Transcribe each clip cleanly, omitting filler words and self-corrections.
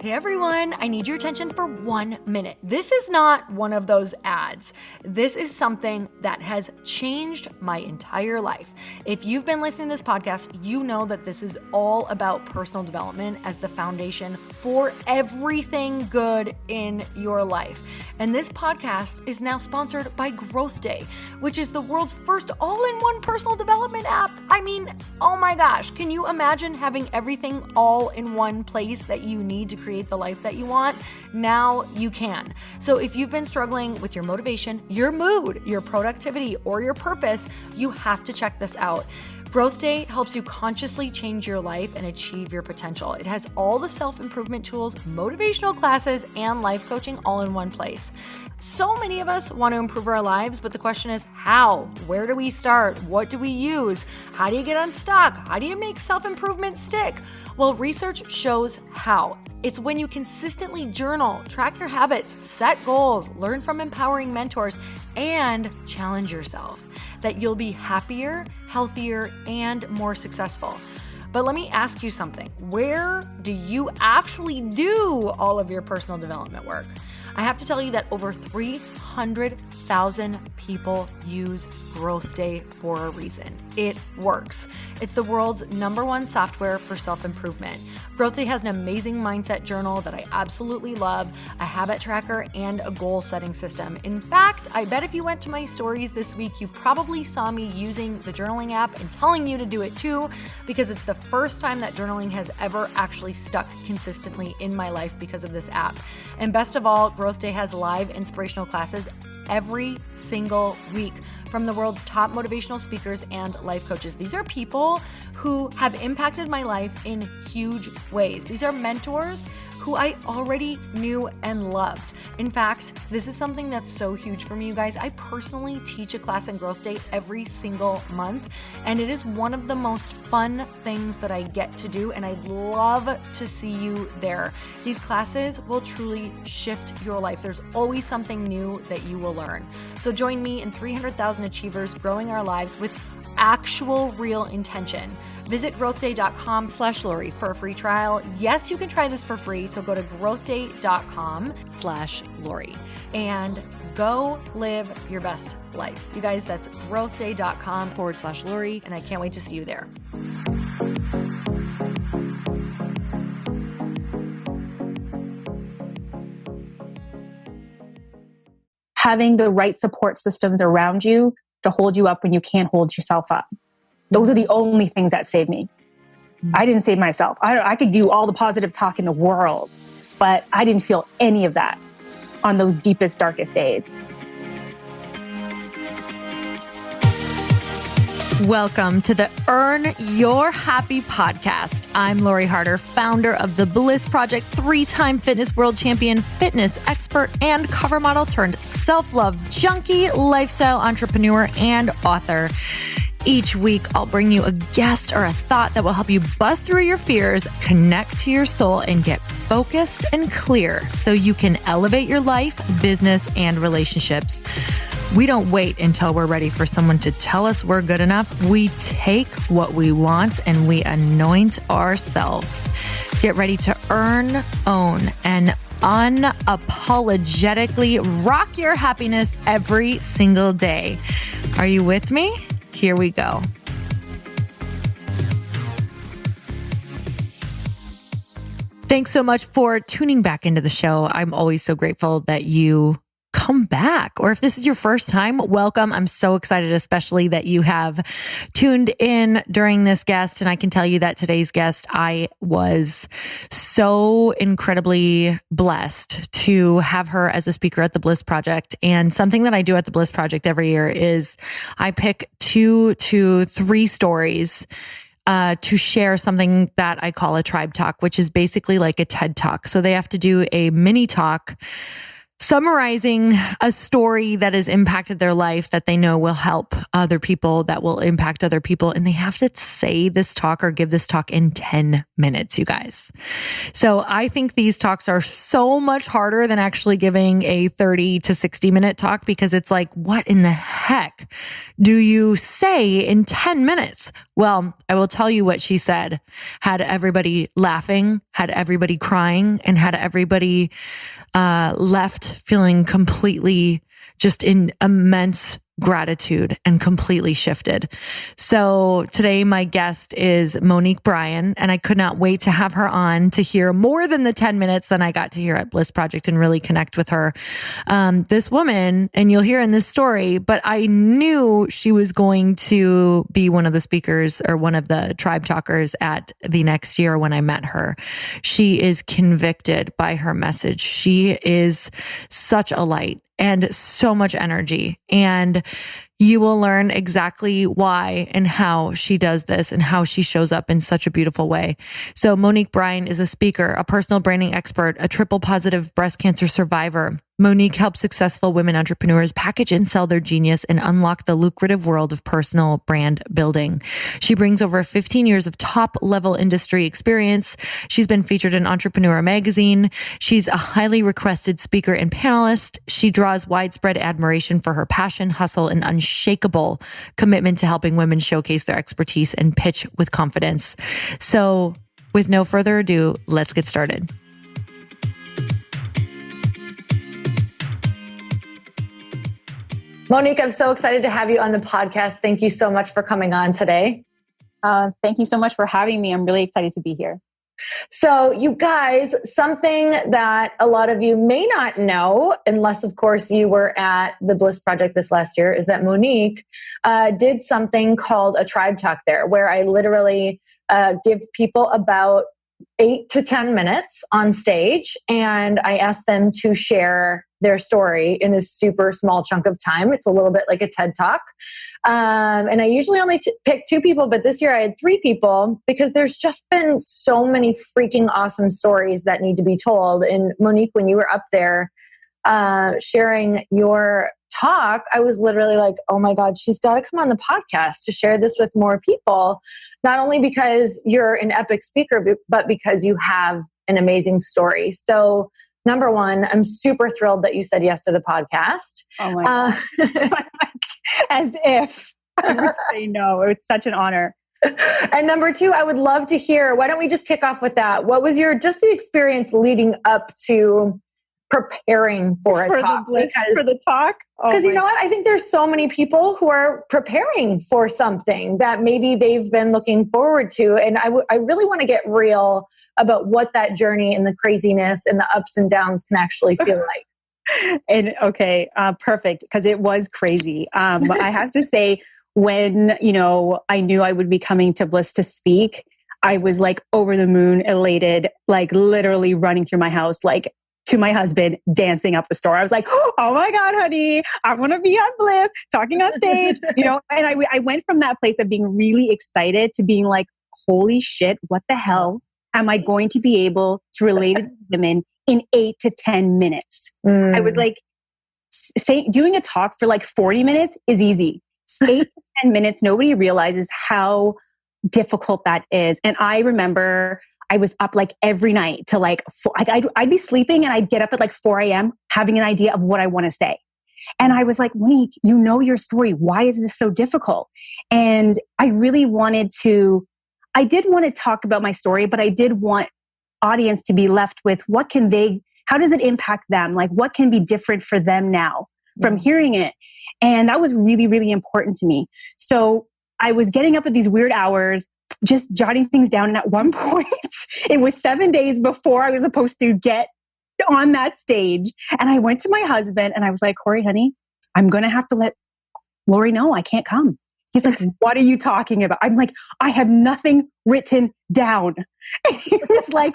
Hey everyone, I need your attention for 1 minute. This is not one of those ads. This is something that has changed my entire life. If you've been listening to this podcast, you know that this is all about personal development as the foundation for everything good in your life. And this podcast is now sponsored by Growth Day, which is the world's first all-in-one personal development app. I mean, oh my gosh, can you imagine having everything all in one place that you need to create the life that you want? Now you can. So if you've been struggling with your motivation, your mood, your productivity, or your purpose, you have to check this out. Growth Day helps you consciously change your life and achieve your potential. It has all the self-improvement tools, motivational classes, and life coaching all in one place. So many of us want to improve our lives, but the question is how? Where do we start? What do we use? How do you get unstuck? How do you make self-improvement stick? Well, research shows how. It's when you consistently journal, track your habits, set goals, learn from empowering mentors, and challenge yourself that you'll be happier, healthier, and more successful. But let me ask you something. Where do you actually do all of your personal development work? I have to tell you that over 300,000 people use Growth Day for a reason. It works. It's the world's #1 software for self-improvement. Growth Day has an amazing mindset journal that I absolutely love, a habit tracker, and a goal-setting system. In fact, I bet if you went to my stories this week, you probably saw me using the journaling app and telling you to do it too, because it's the first time that journaling has ever actually stuck consistently in my life because of this app. And best of all, Growth Day has live inspirational classes every single week from the world's top motivational speakers and life coaches. These are people who have impacted my life in huge ways. These are mentors who I already knew and loved. In fact, this is something that's so huge for me, you guys. I personally teach a class in Growth Day every single month, and it is one of the most fun things that I get to do, and I'd love to see you there. These classes will truly shift your life. There's always something new that you will learn. So join me and 300,000 achievers growing our lives with actual real intention. Visit growthday.com/Lori for a free trial. Yes, you can try this for free. So go to growthday.com/Lori and go live your best life. You guys, that's growthday.com/Lori. And I can't wait to see you there. Having the right support systems around you to hold you up when you can't hold yourself up. Those are the only things that saved me. I didn't save myself. I could do all the positive talk in the world, but I didn't feel any of that on those deepest, darkest days. Welcome to the Earn Your Happy podcast. I'm Lori Harder, founder of the Bliss Project, 3-time fitness world champion, fitness expert, and cover model turned self-love junkie, lifestyle entrepreneur, and author. Each week, I'll bring you a guest or a thought that will help you bust through your fears, connect to your soul, and get focused and clear so you can elevate your life, business, and relationships. We don't wait until we're ready for someone to tell us we're good enough. We take what we want and we anoint ourselves. Get ready to earn, own, and unapologetically rock your happiness every single day. Are you with me? Here we go. Thanks so much for tuning back into the show. I'm always so grateful that you come back. Or if this is your first time, welcome. I'm so excited, especially that you have tuned in during this guest. And I can tell you that today's guest, I was so incredibly blessed to have her as a speaker at the Bliss Project. And something that I do at the Bliss Project every year is I pick 2 to 3 stories to share something that I call a tribe talk, which is basically like a TED talk. So they have to do a mini talk summarizing a story that has impacted their life that they know will help other people, that will impact other people. And they have to say this talk or give this talk in 10 minutes, you guys. So I think these talks are so much harder than actually giving a 30 to 60 minute talk, because it's like, what in the heck do you say in 10 minutes? Well, I will tell you what she said had everybody laughing, had everybody crying, and had everybody left feeling completely just in immense gratitude and completely shifted. So today my guest is Monique Bryan, and I could not wait to have her on to hear more than the 10 minutes that I got to hear at Bliss Project and really connect with her. This woman, and you'll hear in this story, but I knew she was going to be one of the speakers or one of the tribe talkers at the next year when I met her. She is convicted by her message. She is such a light and so much energy. And you will learn exactly why and how she does this and how she shows up in such a beautiful way. So Monique Bryan is a speaker, a personal branding expert, a triple positive breast cancer survivor. Monique helps successful women entrepreneurs package and sell their genius and unlock the lucrative world of personal brand building. She brings over 15 years of top-level industry experience. She's been featured in Entrepreneur magazine. She's a highly requested speaker and panelist. She draws widespread admiration for her passion, hustle, and unshakable commitment to helping women showcase their expertise and pitch with confidence. So, with no further ado, let's get started. Monique, I'm so excited to have you on the podcast. Thank you so much for coming on today. Thank you so much for having me. I'm really excited to be here. So you guys, something that a lot of you may not know, unless of course you were at the Bliss Project this last year, is that Monique did something called a tribe talk there, where I literally give people about 8 to 10 minutes on stage, and I ask them to share their story in a super small chunk of time. It's a little bit like a TED Talk. And I usually only pick 2 people, but this year I had 3 people because there's just been so many freaking awesome stories that need to be told. And Monique, when you were up there sharing your talk, I was literally like, oh my God, she's got to come on the podcast to share this with more people. Not only because you're an epic speaker, but because you have an amazing story. So number one, I'm super thrilled that you said yes to the podcast. Oh my God. As if I would say no. It's such an honor. And number 2, I would love to hear, why don't we just kick off with that? What was just the experience leading up to preparing for a talk? For the talk? Because you know what? I think there's so many people who are preparing for something that maybe they've been looking forward to. And I really want to get real about what that journey and the craziness and the ups and downs can actually feel like. And perfect. Because it was crazy. I have to say, when, I knew I would be coming to Bliss to speak, I was like over the moon elated, like literally running through my house, like to my husband, dancing up the store. I was like, oh my God, honey, I want to be on Bliss, talking on stage, and I went from that place of being really excited to being like, holy shit, what the hell am I going to be able to relate to women in 8 to 10 minutes? I was like, doing a talk for like 40 minutes is easy. 8 to 10 minutes, nobody realizes how difficult that is. And I remember I was up like every night to like, I'd be sleeping and I'd get up at like 4 a.m. having an idea of what I want to say. And I was like, Monique, you know your story. Why is this so difficult? And I really I did want to talk about my story, but I did want audience to be left with how does it impact them? Like what can be different for them now from hearing it? And that was really, really important to me. So I was getting up at these weird hours, just jotting things down. And at one point, it was 7 days before I was supposed to get on that stage. And I went to my husband and I was like, Corey, honey, I'm going to have to let Lori know I can't come. He's like, what are you talking about? I'm like, I have nothing written down. And he was like,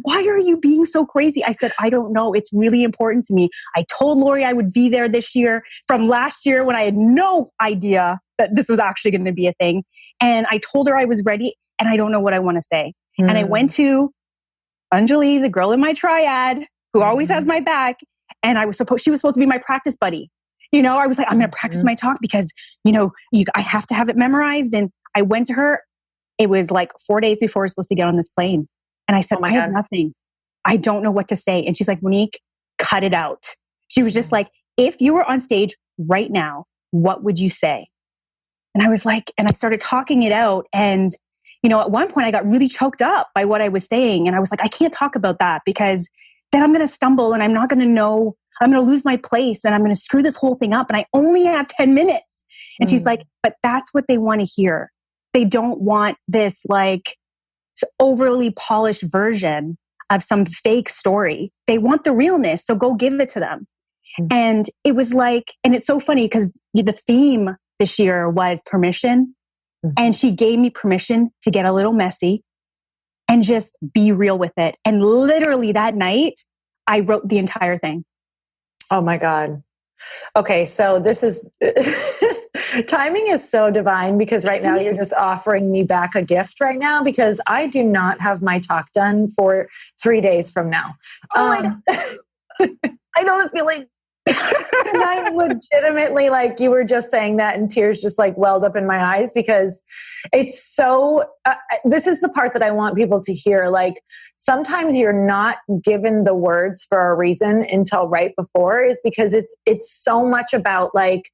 why are you being so crazy? I said, I don't know. It's really important to me. I told Lori I would be there this year from last year when I had no idea that this was actually going to be a thing. And I told her I was ready and I don't know what I want to say. And I went to Anjali, the girl in my triad, who always has my back. And she was supposed to be my practice buddy. You know, I was like, I'm going to practice my talk because, I have to have it memorized. And I went to her. It was like 4 days before I was supposed to get on this plane. And I said, I have nothing. I don't know what to say. And she's like, Monique, cut it out. She was just like, if you were on stage right now, what would you say? And I was like, and I started talking it out. And, at one point I got really choked up by what I was saying. And I was like, I can't talk about that because then I'm going to stumble and I'm not going to know, I'm going to lose my place and I'm going to screw this whole thing up. And I only have 10 minutes. And she's like, but that's what they want to hear. They don't want this like overly polished version of some fake story. They want the realness. So go give it to them. And it was like, and it's so funny because the theme this year was permission. And she gave me permission to get a little messy and just be real with it. And literally that night, I wrote the entire thing. Oh my God. Okay. So this is, timing is so divine because right now you're just offering me back a gift right now because I do not have my talk done for 3 days from now. I know the feeling. And I'm legitimately like, you were just saying that and tears just like welled up in my eyes because it's so, this is the part that I want people to hear. Like sometimes you're not given the words for a reason until right before is because it's so much about like,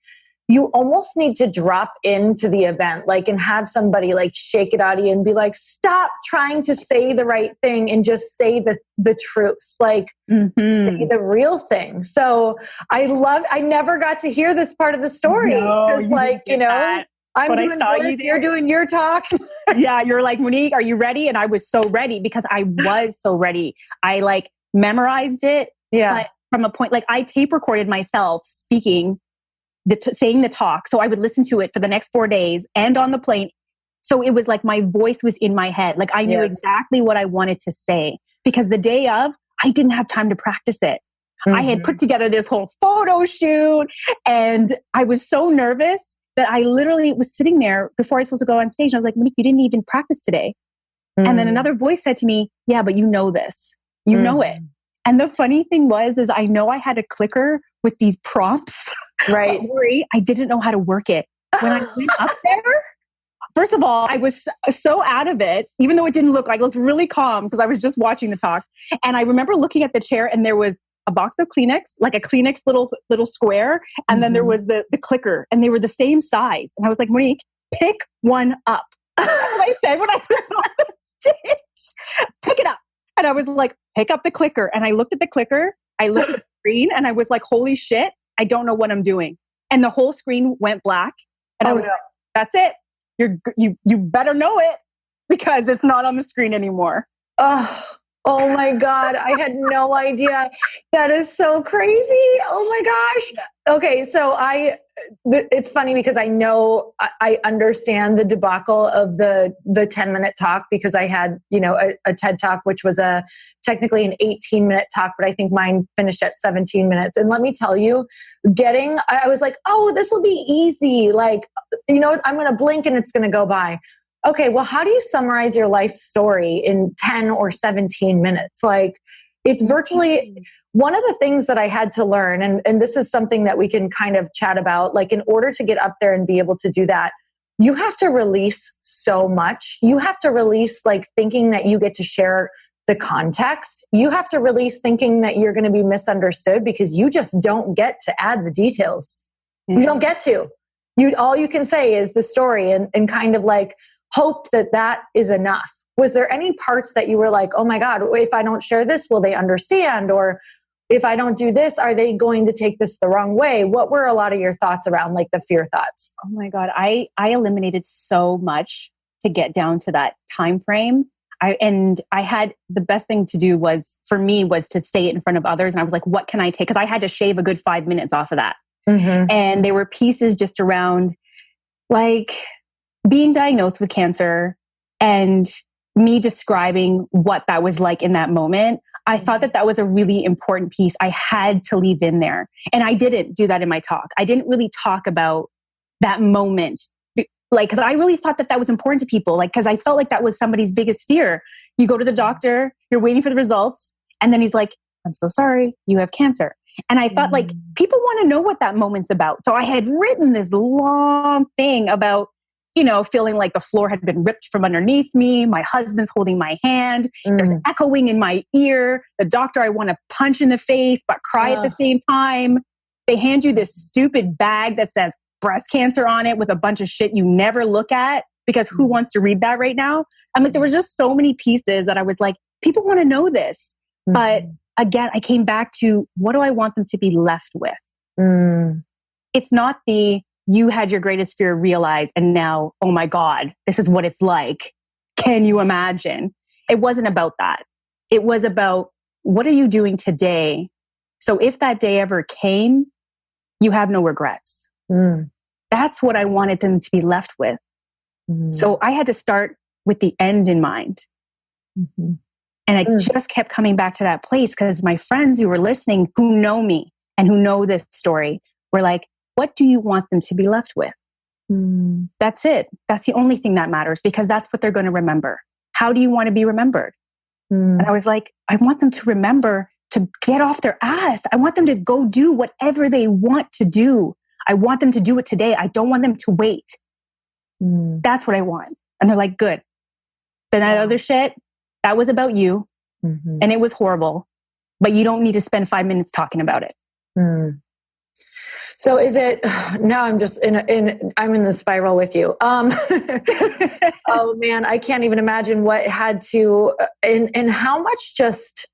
you almost need to drop into the event, like, and have somebody like shake it out of you and be like, stop trying to say the right thing and just say the truth, like say the real thing. So I never got to hear this part of the story. No, like, I'm doing Bliss, you're doing your talk. Yeah. You're like, Monique, are you ready? And I was so ready because I was so ready. I like memorized it. Yeah. But from a point, like I tape recorded myself speaking, saying the talk. So I would listen to it for the next 4 days and on the plane. So it was like my voice was in my head. Like I knew exactly what I wanted to say because the day of, I didn't have time to practice it. I had put together this whole photo shoot and I was so nervous that I literally was sitting there before I was supposed to go on stage. And I was like, Monique, you didn't even practice today. And then another voice said to me, yeah, but you know this, you know it. And the funny thing is I know I had a clicker with these prompts. Right. Worry, I didn't know how to work it. When I went up there, first of all, I was so out of it, even though it didn't look like, I looked really calm because I was just watching the talk. And I remember looking at the chair and there was a box of Kleenex, like a Kleenex little square. And then there was the clicker and they were the same size. And I was like, Monique, pick one up. That's what I said when I was on the stage. Pick it up. And I was like, pick up the clicker. And I looked at the clicker. I looked at the screen and I was like, holy shit. I don't know what I'm doing. And the whole screen went black. And I was like, that's it. You better know it because it's not on the screen anymore. Oh my God. I had no idea. That is so crazy. Oh my gosh. Okay. So it's funny because I know I understand the debacle of the 10-minute talk because I had, a TED talk, which was technically an 18-minute talk, but I think mine finished at 17 minutes. And let me tell you, I was like, oh, this will be easy. Like, I'm going to blink and it's going to go by. Okay, well, how do you summarize your life story in 10 or 17 minutes? Like, it's virtually one of the things that I had to learn, and this is something that we can kind of chat about, like in order to get up there and be able to do that, you have to release so much. You have to release like thinking that you get to share the context. You have to release thinking that you're going to be misunderstood because you just don't get to add the details. Mm-hmm. You don't get to. All you can say is the story and kind of like, hope that is enough. Was there any parts that you were like, oh my God, if I don't share this, will they understand? Or if I don't do this, are they going to take this the wrong way? What were a lot of your thoughts around like the fear thoughts? Oh my God, I eliminated so much to get down to that time frame. I had the best thing to do was to say it in front of others. And I was like, what can I take? Because I had to shave a good 5 minutes off of that. Mm-hmm. And there were pieces just around like being diagnosed with cancer and me describing what that was like in that moment. I thought that was a really important piece I had to leave in there. And I didn't do that in my talk. I didn't really talk about that moment. Like, cause I really thought that was important to people. Like, cause I felt like that was somebody's biggest fear. You go to the doctor, you're waiting for the results. And then he's like, I'm so sorry, you have cancer. And I thought like, people want to know what that moment's about. So I had written this long thing about, feeling like the floor had been ripped from underneath me. My husband's holding my hand. There's echoing in my ear. The doctor I want to punch in the face, but cry at the same time. They hand you this stupid bag that says breast cancer on it with a bunch of shit you never look at, because who wants to read that right now? I'm like, there was just so many pieces that I was like, people want to know this. But again, I came back to, what do I want them to be left with? It's not you had your greatest fear realized and now, oh my God, this is what it's like. Can you imagine? It wasn't about that. It was about, what are you doing today? So if that day ever came, you have no regrets. That's what I wanted them to be left with. So I had to start with the end in mind. And I just kept coming back to that place, because my friends who were listening, who know me and who know this story, were like, what do you want them to be left with? That's it. That's the only thing that matters, because that's what they're going to remember. How do you want to be remembered? And I was like, I want them to remember to get off their ass. I want them to go do whatever they want to do. I want them to do it today. I don't want them to wait. That's what I want. And they're like, good. Then that other shit, that was about you. And it was horrible, but you don't need to spend 5 minutes talking about it. So is it, now I'm just I'm in the spiral with you. Oh man, I can't even imagine what had to, and how much just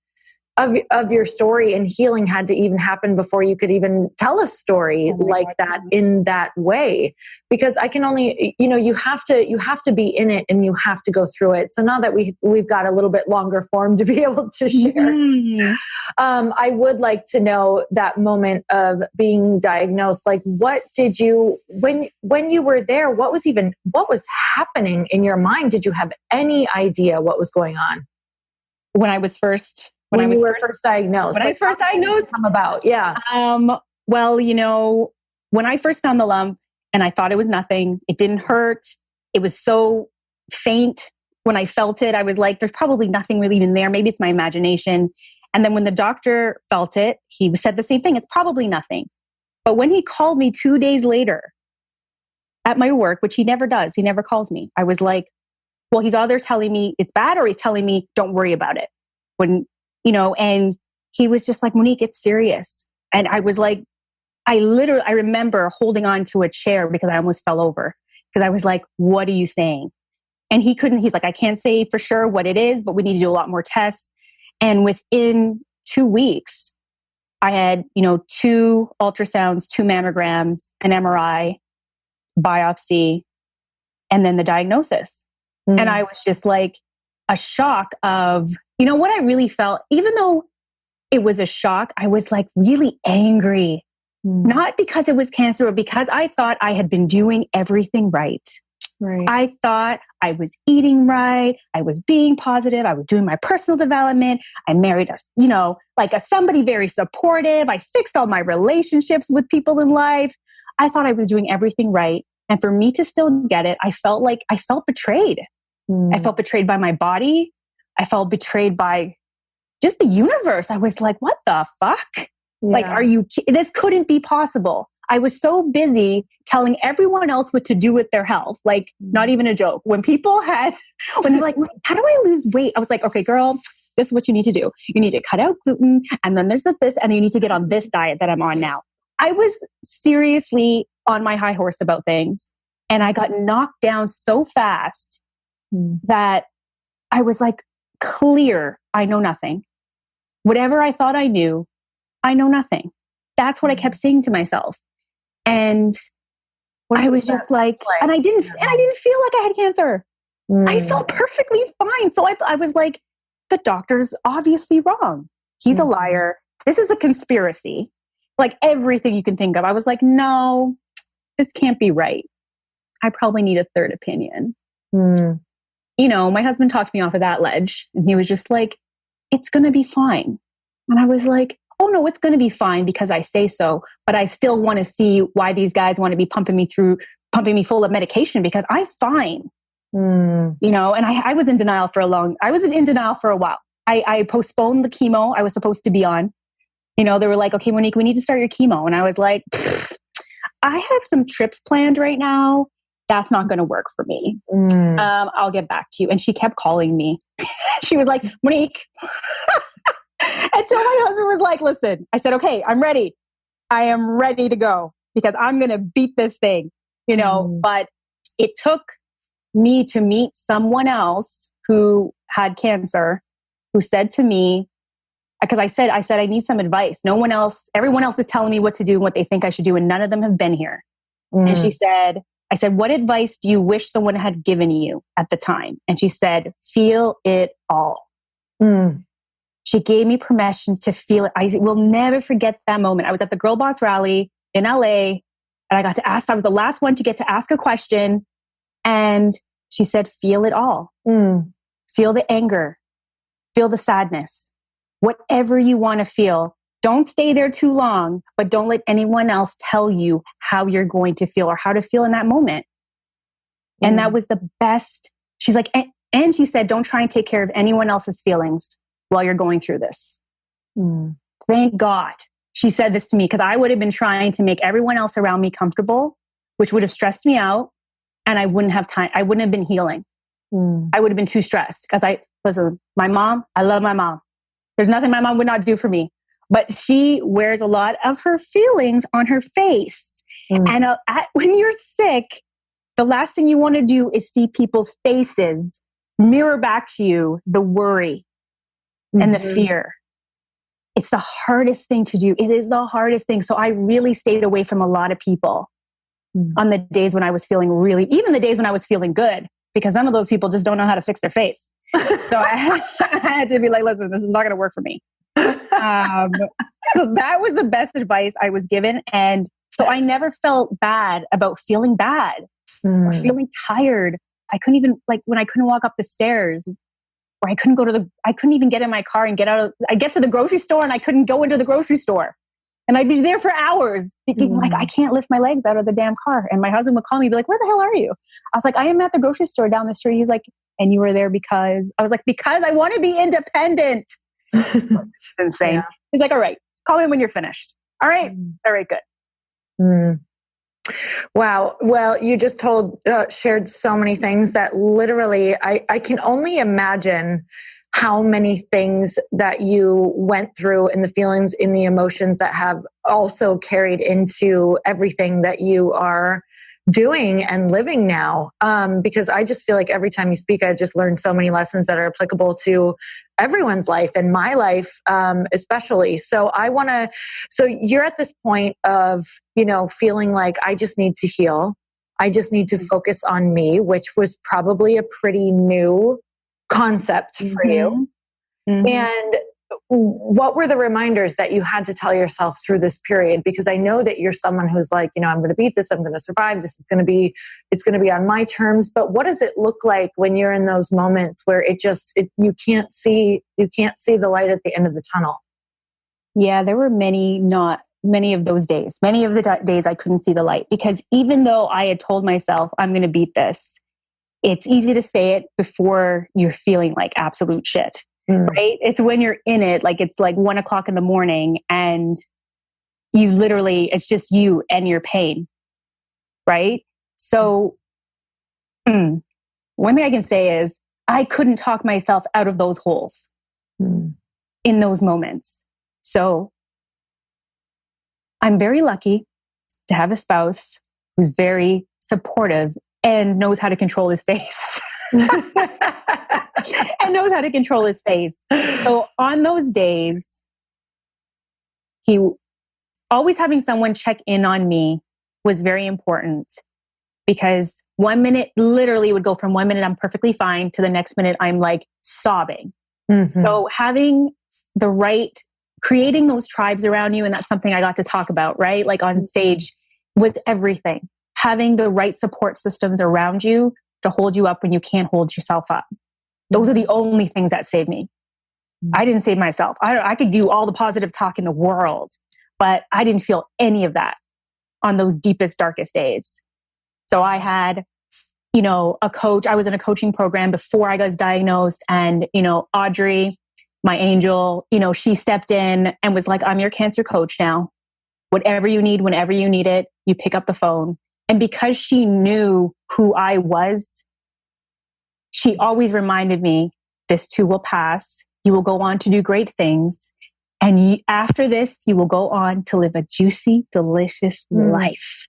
of your story and healing had to even happen before you could even tell a story like that in that way. Because I can only, you have to be in it and you have to go through it. So now that we've got a little bit longer form to be able to share, I would like to know that moment of being diagnosed. Like, what did you, when you were there, what was happening in your mind? Did you have any idea what was going on? When I was first When you were first diagnosed. When I first diagnosed? Come about, yeah. Well, when I first found the lump and I thought it was nothing, it didn't hurt. It was so faint. When I felt it, I was like, there's probably nothing really even there. Maybe it's my imagination. And then when the doctor felt it, he said the same thing. It's probably nothing. But when he called me 2 days later at my work, which he never does, he never calls me. I was like, well, he's either telling me it's bad or he's telling me don't worry about it. And he was just like, Monique, it's serious. And I was like, I remember holding on to a chair because I almost fell over, because I was like, what are you saying? And he's like, I can't say for sure what it is, but we need to do a lot more tests. And within 2 weeks, I had, 2 ultrasounds, 2 mammograms, an MRI, biopsy, and then the diagnosis. And I was just like, a shock of, what I really felt, even though it was a shock, I was like really angry, not because it was cancer, but because I thought I had been doing everything right. I thought I was eating right. I was being positive. I was doing my personal development. I married somebody very supportive. I fixed all my relationships with people in life. I thought I was doing everything right. And for me to still get it, I felt betrayed. I felt betrayed by my body. I felt betrayed by just the universe. I was like, what the fuck? Yeah. Like, this couldn't be possible. I was so busy telling everyone else what to do with their health. Like, not even a joke. When they're like, how do I lose weight? I was like, okay, girl, this is what you need to do. You need to cut out gluten. And then there's this, and you need to get on this diet that I'm on now. I was seriously on my high horse about things. And I got knocked down so fast that I was like, clear, I know nothing. Whatever I thought I knew, I know nothing. That's what I kept saying to myself. And I was just like, and I didn't feel like I had cancer. I felt perfectly fine. So I was like, the doctor's obviously wrong. He's a liar. This is a conspiracy. Like everything you can think of. I was like, no, this can't be right. I probably need a third opinion. My husband talked me off of that ledge, and he was just like, it's going to be fine. And I was like, oh no, it's going to be fine because I say so, but I still want to see why these guys want to be pumping me full of medication, because I'm fine. And I was in denial for a while. I postponed the chemo I was supposed to be on, they were like, okay, Monique, we need to start your chemo. And I was like, I have some trips planned right now. That's not going to work for me. I'll get back to you. And she kept calling me. She was like, Monique. Until my husband was like, listen, I said, okay, I'm ready. I am ready to go because I'm going to beat this thing, but it took me to meet someone else who had cancer, who said to me, because I said, I need some advice. Everyone else is telling me what to do and what they think I should do. And none of them have been here. And she said, I said, what advice do you wish someone had given you at the time? And she said, feel it all. She gave me permission to feel it. I will never forget that moment. I was at the Girl Boss rally in LA and I got to ask, I was the last one to get to ask a question. And she said, feel it all. Feel the anger, feel the sadness, whatever you want to feel. Don't stay there too long, but don't let anyone else tell you how you're going to feel or how to feel in that moment. And that was the best. She's like, and she said, don't try and take care of anyone else's feelings while you're going through this. Thank God she said this to me, because I would have been trying to make everyone else around me comfortable, which would have stressed me out. And I wouldn't have time. I wouldn't have been healing. I would have been too stressed because listen, my mom, I love my mom. There's nothing my mom would not do for me, but she wears a lot of her feelings on her face. And when you're sick, the last thing you want to do is see people's faces mirror back to you the worry and the fear. It's the hardest thing to do. It is the hardest thing. So I really stayed away from a lot of people on the days when I was feeling even the days when I was feeling good, because some of those people just don't know how to fix their face. So I had to be like, listen, this is not going to work for me. So that was the best advice I was given. And so I never felt bad about feeling bad or feeling tired. I couldn't even, when I couldn't walk up the stairs, or I couldn't even get in my car and I get to the grocery store and I couldn't go into the grocery store. And I'd be there for hours thinking I can't lift my legs out of the damn car. And my husband would call me and be like, where the hell are you? I was like, I am at the grocery store down the street. He's like, and you were there because? I was like, because I want to be independent. It's insane. Yeah. He's like, all right, call me when you're finished. All right. All right, good. Wow. Well, you just shared so many things that literally I can only imagine how many things that you went through and the feelings and the emotions that have also carried into everything that you are doing and living now. Because I just feel like every time you speak, I just learned so many lessons that are applicable to everyone's life and my life, especially. So so you're at this point of, feeling like I just need to heal. I just need to focus on me, which was probably a pretty new concept for you. And what were the reminders that you had to tell yourself through this period? Because I know that you're someone who's like, I'm going to beat this. I'm going to survive. It's going to be on my terms. But what does it look like when you're in those moments where you can't see the light at the end of the tunnel? Yeah, there were many of those days. Many of the days I couldn't see the light, because even though I had told myself I'm going to beat this, it's easy to say it before you're feeling like absolute shit. Right? It's when you're in it, it's 1 o'clock in the morning and it's just you and your pain. Right? So one thing I can say is I couldn't talk myself out of those holes in those moments. So I'm very lucky to have a spouse who's very supportive and knows how to control his face. And knows how to control his face. So on those days, he always having someone check in on me was very important, because 1 minute literally would go from 1 minute I'm perfectly fine to the next minute I'm sobbing. So having creating those tribes around you, and that's something I got to talk about, right? On stage, was everything. Having the right support systems around you to hold you up when you can't hold yourself up. Those are the only things that saved me. I didn't save myself. I could do all the positive talk in the world, but I didn't feel any of that on those deepest, darkest days. So I had, a coach. I was in a coaching program before I was diagnosed, and, Audrey, my angel, she stepped in and was like, I'm your cancer coach now. Whatever you need, whenever you need it, you pick up the phone. And because she knew who I was, she always reminded me, this too will pass. You will go on to do great things. And after this, you will go on to live a juicy, delicious life.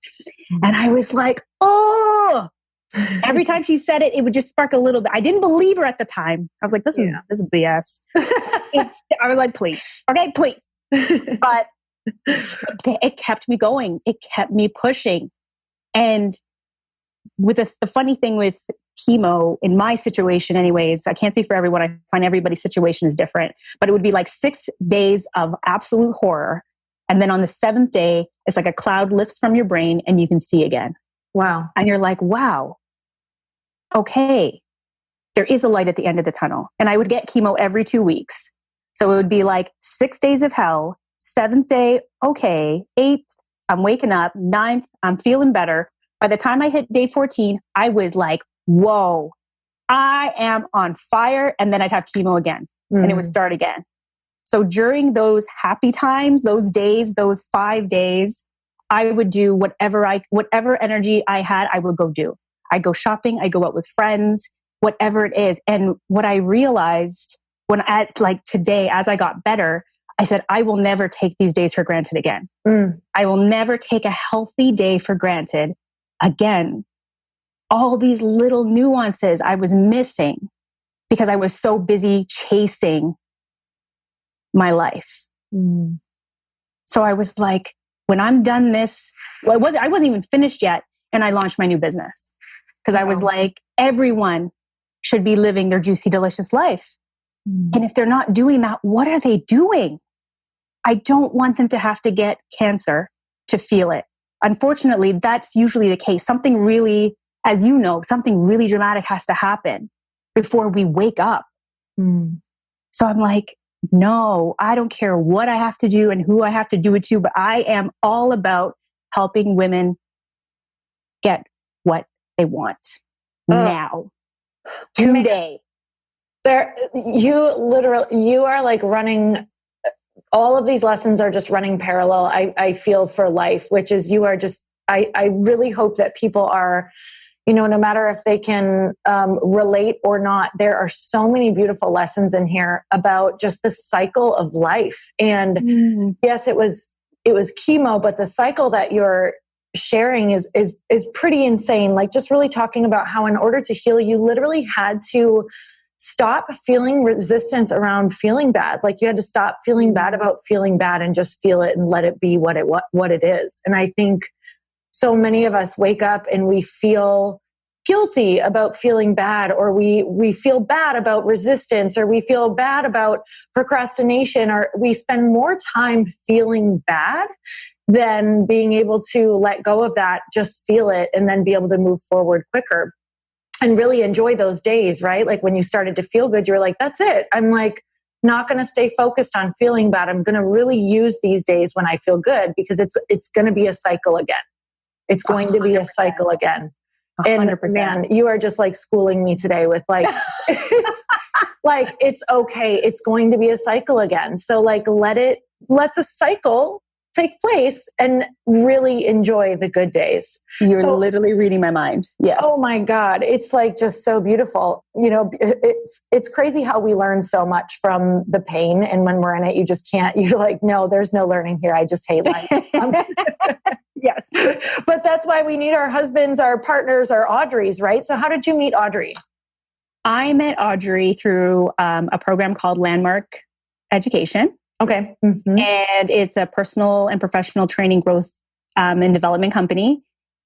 And I was like, oh, every time she said it, it would just spark a little bit. I didn't believe her at the time. I was like, this is BS. I was like, please. Okay, please. But it kept me going. It kept me pushing. And with the funny thing with chemo, in my situation anyways, I can't speak for everyone. I find everybody's situation is different, but it would be like 6 days of absolute horror. And then on the 7th day, it's like a cloud lifts from your brain and you can see again. Wow. And you're like, wow, okay, there is a light at the end of the tunnel. And I would get chemo every 2 weeks. So it would be like 6 days of hell, 7th day, okay, 8th, I'm waking up, 9th, I'm feeling better. By the time I hit day 14, I was like, whoa, I am on fire. And then I'd have chemo again and it would start again. So during those happy times, those days, those 5 days, I would do whatever energy I had, I would go do. I'd go shopping, I'd go out with friends, whatever it is. And what I realized today, as I got better, I said, I will never take these days for granted again. I will never take a healthy day for granted again. All these little nuances I was missing because I was so busy chasing my life. So I was like, when I'm done this, I wasn't even finished yet. And I launched my new business because I was like, everyone should be living their juicy, delicious life. And if they're not doing that, what are they doing? I don't want them to have to get cancer to feel it. Unfortunately, that's usually the case. Something really, as you know, something really dramatic has to happen before we wake up. So I'm like, no, I don't care what I have to do and who I have to do it to, but I am all about helping women get what they want now, today. You are like running, all of these lessons are just running parallel, I feel, for life, which is you are just, I really hope that people are, no matter if they can relate or not, there are so many beautiful lessons in here about just the cycle of life. And yes, it was chemo, but the cycle that you're sharing is pretty insane. Like just really talking about how in order to heal, you literally had to stop feeling resistance around feeling bad. Like you had to stop feeling bad about feeling bad and just feel it and let it be what it is. And I think so many of us wake up and we feel guilty about feeling bad, or we feel bad about resistance, or we feel bad about procrastination, or we spend more time feeling bad than being able to let go of that, just feel it, and then be able to move forward quicker and really enjoy those days, right? Like when you started to feel good, you're like, that's it. I'm like, not going to stay focused on feeling bad. I'm going to really use these days when I feel good, because it's going to be a cycle again. It's going to be a cycle again. 100%. And man, you are just like schooling me today with like, it's okay. It's going to be a cycle again. So like, let the cycle take place and really enjoy the good days. You're literally reading my mind. Yes. Oh my God. It's like just so beautiful. It's crazy how we learn so much from the pain. And when we're in it, you just can't, you're like, no, there's no learning here. I just hate life. Yes. But that's why we need our husbands, our partners, our Audreys, right? So how did you meet Audrey? I met Audrey through a program called Landmark Education. Okay. And it's a personal and professional training growth and development company.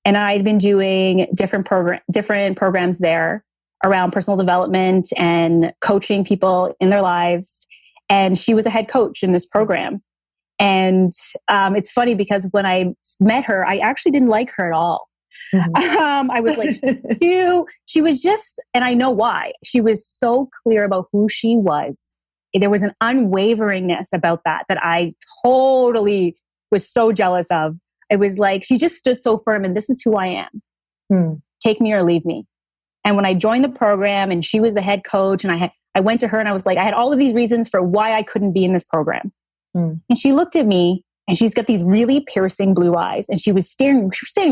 And I'd been doing different programs there around personal development and coaching people in their lives. And she was a head coach in this program. And it's funny because when I met her, I actually didn't like her at all. I was like, she was just, and I know why. She was so clear about who she was. There was an unwaveringness about that I totally was so jealous of. It was like, she just stood so firm, and this is who I am. Take me or leave me. And when I joined the program and she was the head coach, and I went to her and I was like, I had all of these reasons for why I couldn't be in this program. And she looked at me and she's got these really piercing blue eyes. And she was staring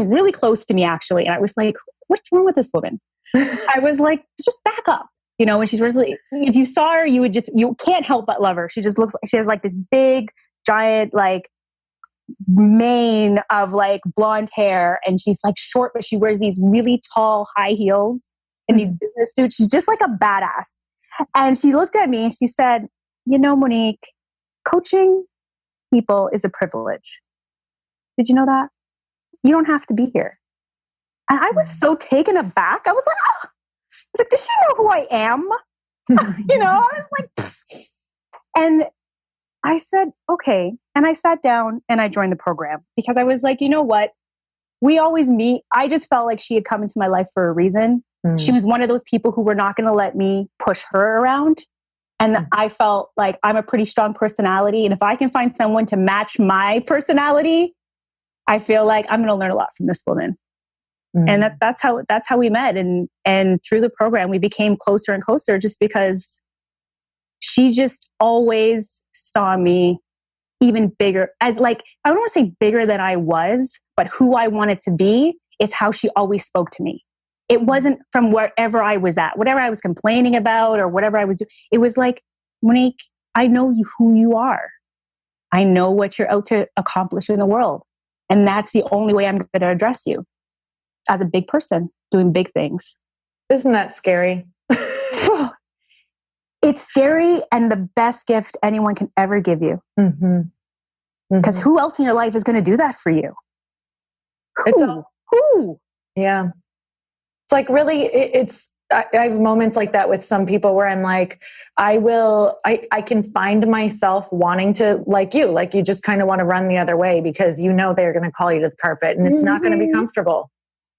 really close to me, actually. And I was like, what's wrong with this woman? I was like, just back up, you know, and she's really, if you saw her, you can't help but love her. She just looks like she has like this big, giant, like mane of like blonde hair. And she's like short, but she wears these really tall high heels and these business suits. She's just like a badass. And she looked at me and she said, you know, Monique, coaching people is a privilege. Did you know that? You don't have to be here. And I was so taken aback. I was like, oh. I was like, does she know who I am? You know, I was like, pfft. And I said, okay. And I sat down and I joined the program because I was like, you know what? We always meet. I just felt like she had come into my life for a reason. She was one of those people who were not going to let me push her around. And I felt like I'm a pretty strong personality. And if I can find someone to match my personality, I feel like I'm going to learn a lot from this woman. And that's how we met. And through the program, we became closer and closer just because she just always saw me even bigger as like, I don't want to say bigger than I was, but who I wanted to be is how she always spoke to me. It wasn't from wherever I was at, whatever I was complaining about or whatever I was doing. It was like, Monique, I know who you are. I know what you're out to accomplish in the world. And that's the only way I'm going to address you. As a big person doing big things. Isn't that scary? It's scary and the best gift anyone can ever give you. Because who else in your life is going to do that for you? Who? Yeah. It's like really, I have moments like that with some people where I'm like, I can find myself wanting to, like you just kind of want to run the other way because you know they're going to call you to the carpet and it's not going to be comfortable.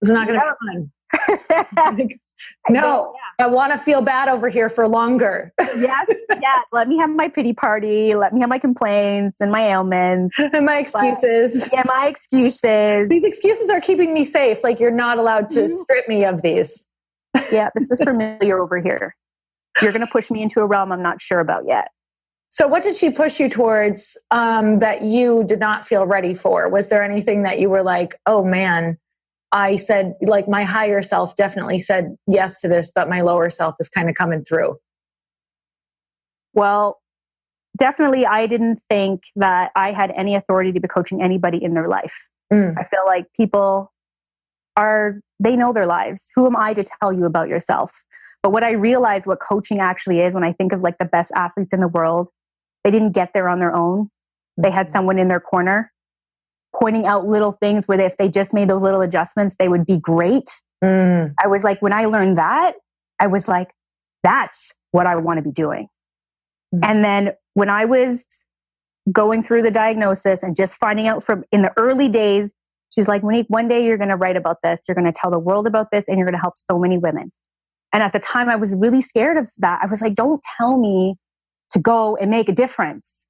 It's not going to be fun. Like, no, I want to feel bad over here for longer. Yes. Let me have my pity party. Let me have my complaints and my ailments. And my excuses. My excuses. These excuses are keeping me safe. Like you're not allowed to strip me of these. Yeah, this is familiar over here. You're going to push me into a realm I'm not sure about yet. So what did she push you towards that you did not feel ready for? Was there anything that you were like, oh man, I said, like my higher self definitely said yes to this, but my lower self is kind of coming through? Well, definitely I didn't think that I had any authority to be coaching anybody in their life. I feel like people they know their lives. Who am I to tell you about yourself? But what I realized what coaching actually is when I think of like the best athletes in the world, they didn't get there on their own. They had someone in their corner pointing out little things where if they just made those little adjustments, they would be great. I was like, when I learned that, I was like, that's what I want to be doing. And then when I was going through the diagnosis and just finding out from in the early days, she's like, Monique, one day you're going to write about this. You're going to tell the world about this and you're going to help so many women. And at the time I was really scared of that. I was like, don't tell me to go and make a difference.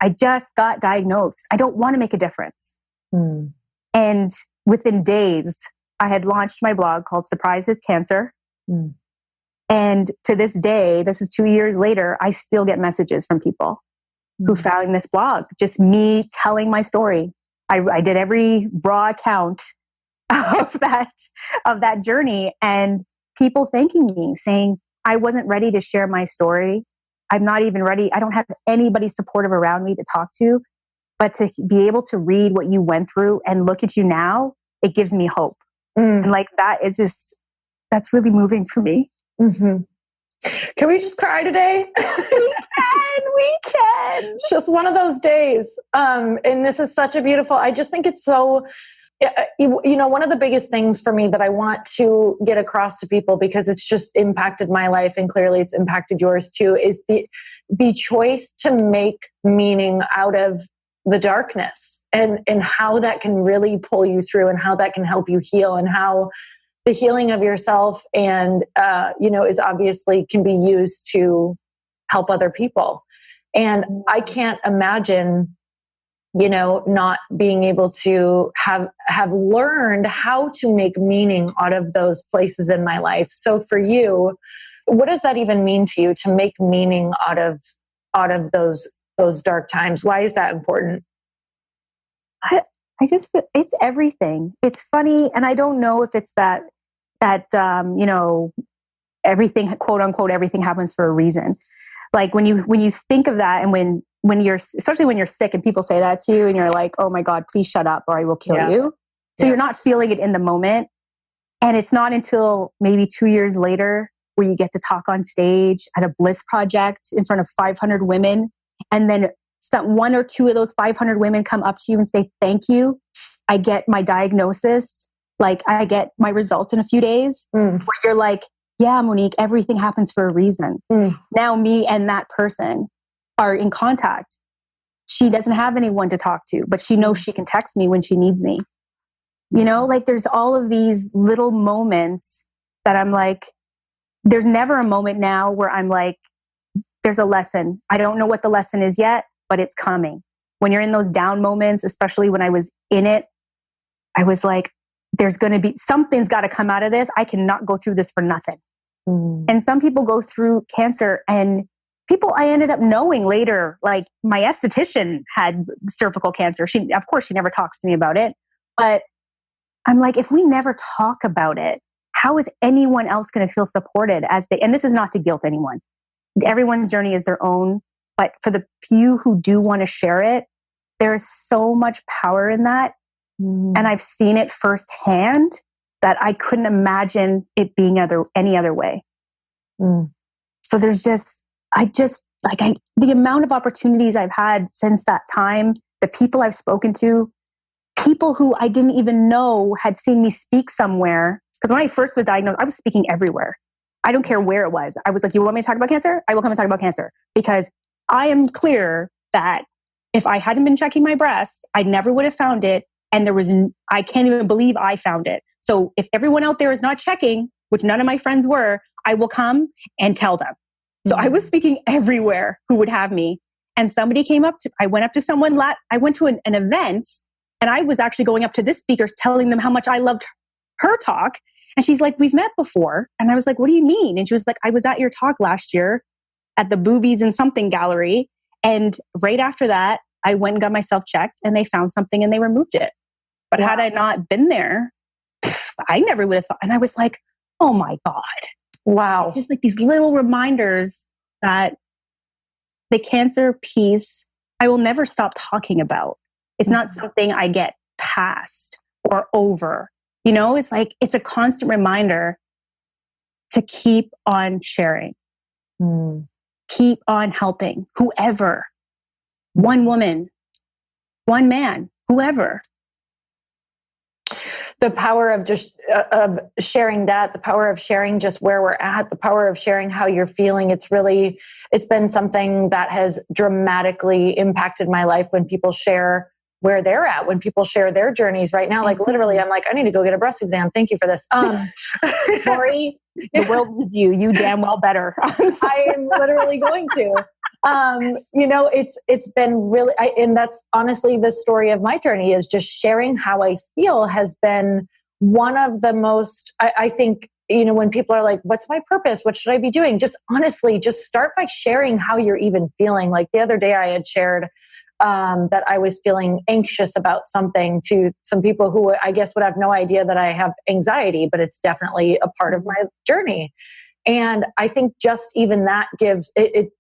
I just got diagnosed. I don't want to make a difference. And within days, I had launched my blog called Surprise is Cancer. And to this day, this is 2 years later, I still get messages from people who found this blog, just me telling my story. I did every raw account of that journey and people thanking me, saying, I wasn't ready to share my story. I'm not even ready. I don't have anybody supportive around me to talk to. But to be able to read what you went through and look at you now, it gives me hope. And like that, that's really moving for me. Can we just cry today? We can. Just one of those days. And this is such a beautiful, I just think it's so, you know, one of the biggest things for me that I want to get across to people, because it's just impacted my life and clearly it's impacted yours too, is the choice to make meaning out of the darkness and how that can really pull you through and how that can help you heal and how the healing of yourself and, is obviously can be used to help other people. And I can't imagine, not being able to have learned how to make meaning out of those places in my life. So for you, what does that even mean to you, to make meaning out of those dark times? Why is that important? I just feel it's everything. It's funny, and I don't know if it's that everything, quote unquote, everything happens for a reason. Like when you think of that, and when you're, especially when you're sick and people say that to you and you're like, oh my God, please shut up or I will kill you. So you're not feeling it in the moment. And it's not until maybe 2 years later where you get to talk on stage at a Bliss Project in front of 500 women. And then one or two of those 500 women come up to you and say, thank you. I get my diagnosis. Like I get my results in a few days. Where you're like, yeah, Monique, everything happens for a reason. Now me and that person are in contact. She doesn't have anyone to talk to, but she knows she can text me when she needs me. You know, like there's all of these little moments that I'm like, there's never a moment now where I'm like, there's a lesson. I don't know what the lesson is yet, but it's coming. When you're in those down moments, especially when I was in it, I was like, there's going to be, something's got to come out of this. I cannot go through this for nothing. And some people go through cancer, and people I ended up knowing later, like my esthetician had cervical cancer. Of course, she never talks to me about it, but I'm like, if we never talk about it, how is anyone else going to feel supported and this is not to guilt anyone. Everyone's journey is their own, but for the few who do want to share it, there's so much power in that. And I've seen it firsthand that I couldn't imagine it being any other way. So there's the amount of opportunities I've had since that time, the people I've spoken to, people who I didn't even know had seen me speak somewhere. Because when I first was diagnosed, I was speaking everywhere. I don't care where it was. I was like, you want me to talk about cancer? I will come and talk about cancer. Because I am clear that if I hadn't been checking my breasts, I never would have found it. And I can't even believe I found it. So if everyone out there is not checking, which none of my friends were, I will come and tell them. So I was speaking everywhere who would have me. And somebody I went up to someone, I went to an event, and I was actually going up to this speaker telling them how much I loved her talk. And she's like, we've met before. And I was like, what do you mean? And she was like, I was at your talk last year at the Boobies and Something Gallery. And right after that, I went and got myself checked, and they found something and they removed it. But had I not been there, I never would have thought. And I was like, oh my God. Wow. It's just like these little reminders that the cancer piece, I will never stop talking about. It's not something I get past or over. You know, it's like, it's a constant reminder to keep on sharing, keep on helping whoever, one woman, one man, whoever. The power of just of sharing that, the power of sharing just where we're at, the power of sharing how you're feeling. It's been something that has dramatically impacted my life when people share where they're at, when people share their journies right now. Like literally, I'm like, I need to go get a breast exam. Thank you for this. Lori, the world needs you. You damn well better. I am literally going to. It's been really, and that's honestly the story of my journey, is just sharing how I feel has been one of the most, I think, when people are like, what's my purpose? What should I be doing? Just honestly, just start by sharing how you're even feeling. Like the other day I had shared that I was feeling anxious about something to some people who I guess would have no idea that I have anxiety, but it's definitely a part of my journey. And I think just even that gives it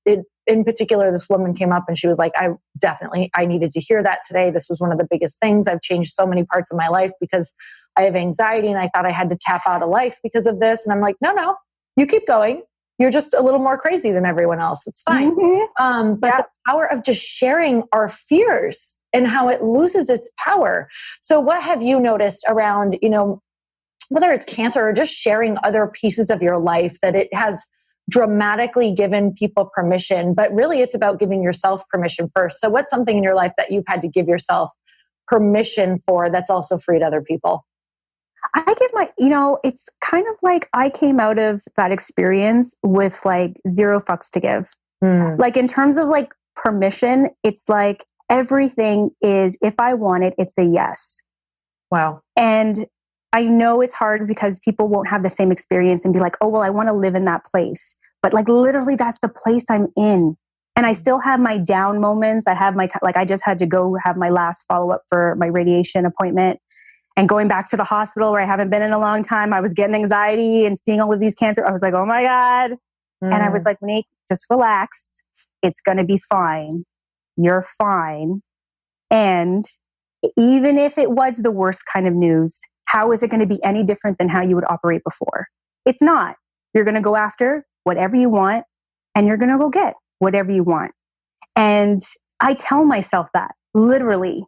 in particular, this woman came up and she was like, I needed to hear that today. This was one of the biggest things. I've changed so many parts of my life because I have anxiety, and I thought I had to tap out of life because of this. And I'm like, no, you keep going. You're just a little more crazy than everyone else. It's fine. But the power of just sharing our fears and how it loses its power. So what have you noticed around, whether it's cancer or just sharing other pieces of your life, that it has dramatically given people permission, but really it's about giving yourself permission first. So what's something in your life that you've had to give yourself permission for that's also freed other people? I give it's kind of like I came out of that experience with like zero fucks to give. Like in terms of like permission, it's like everything is, if I want it, it's a yes. Wow. And I know it's hard because people won't have the same experience and be like, oh, well, I want to live in that place. But like literally that's the place I'm in. And I still have my down moments. I have my, like I just had to go have my last follow-up for my radiation appointment. And going back to the hospital where I haven't been in a long time, I was getting anxiety and seeing all of these cancer. I was like, oh my God. And I was like, Monique, just relax. It's going to be fine. You're fine. And even if it was the worst kind of news, how is it going to be any different than how you would operate before? It's not. You're going to go after whatever you want and you're going to go get whatever you want. And I tell myself that literally.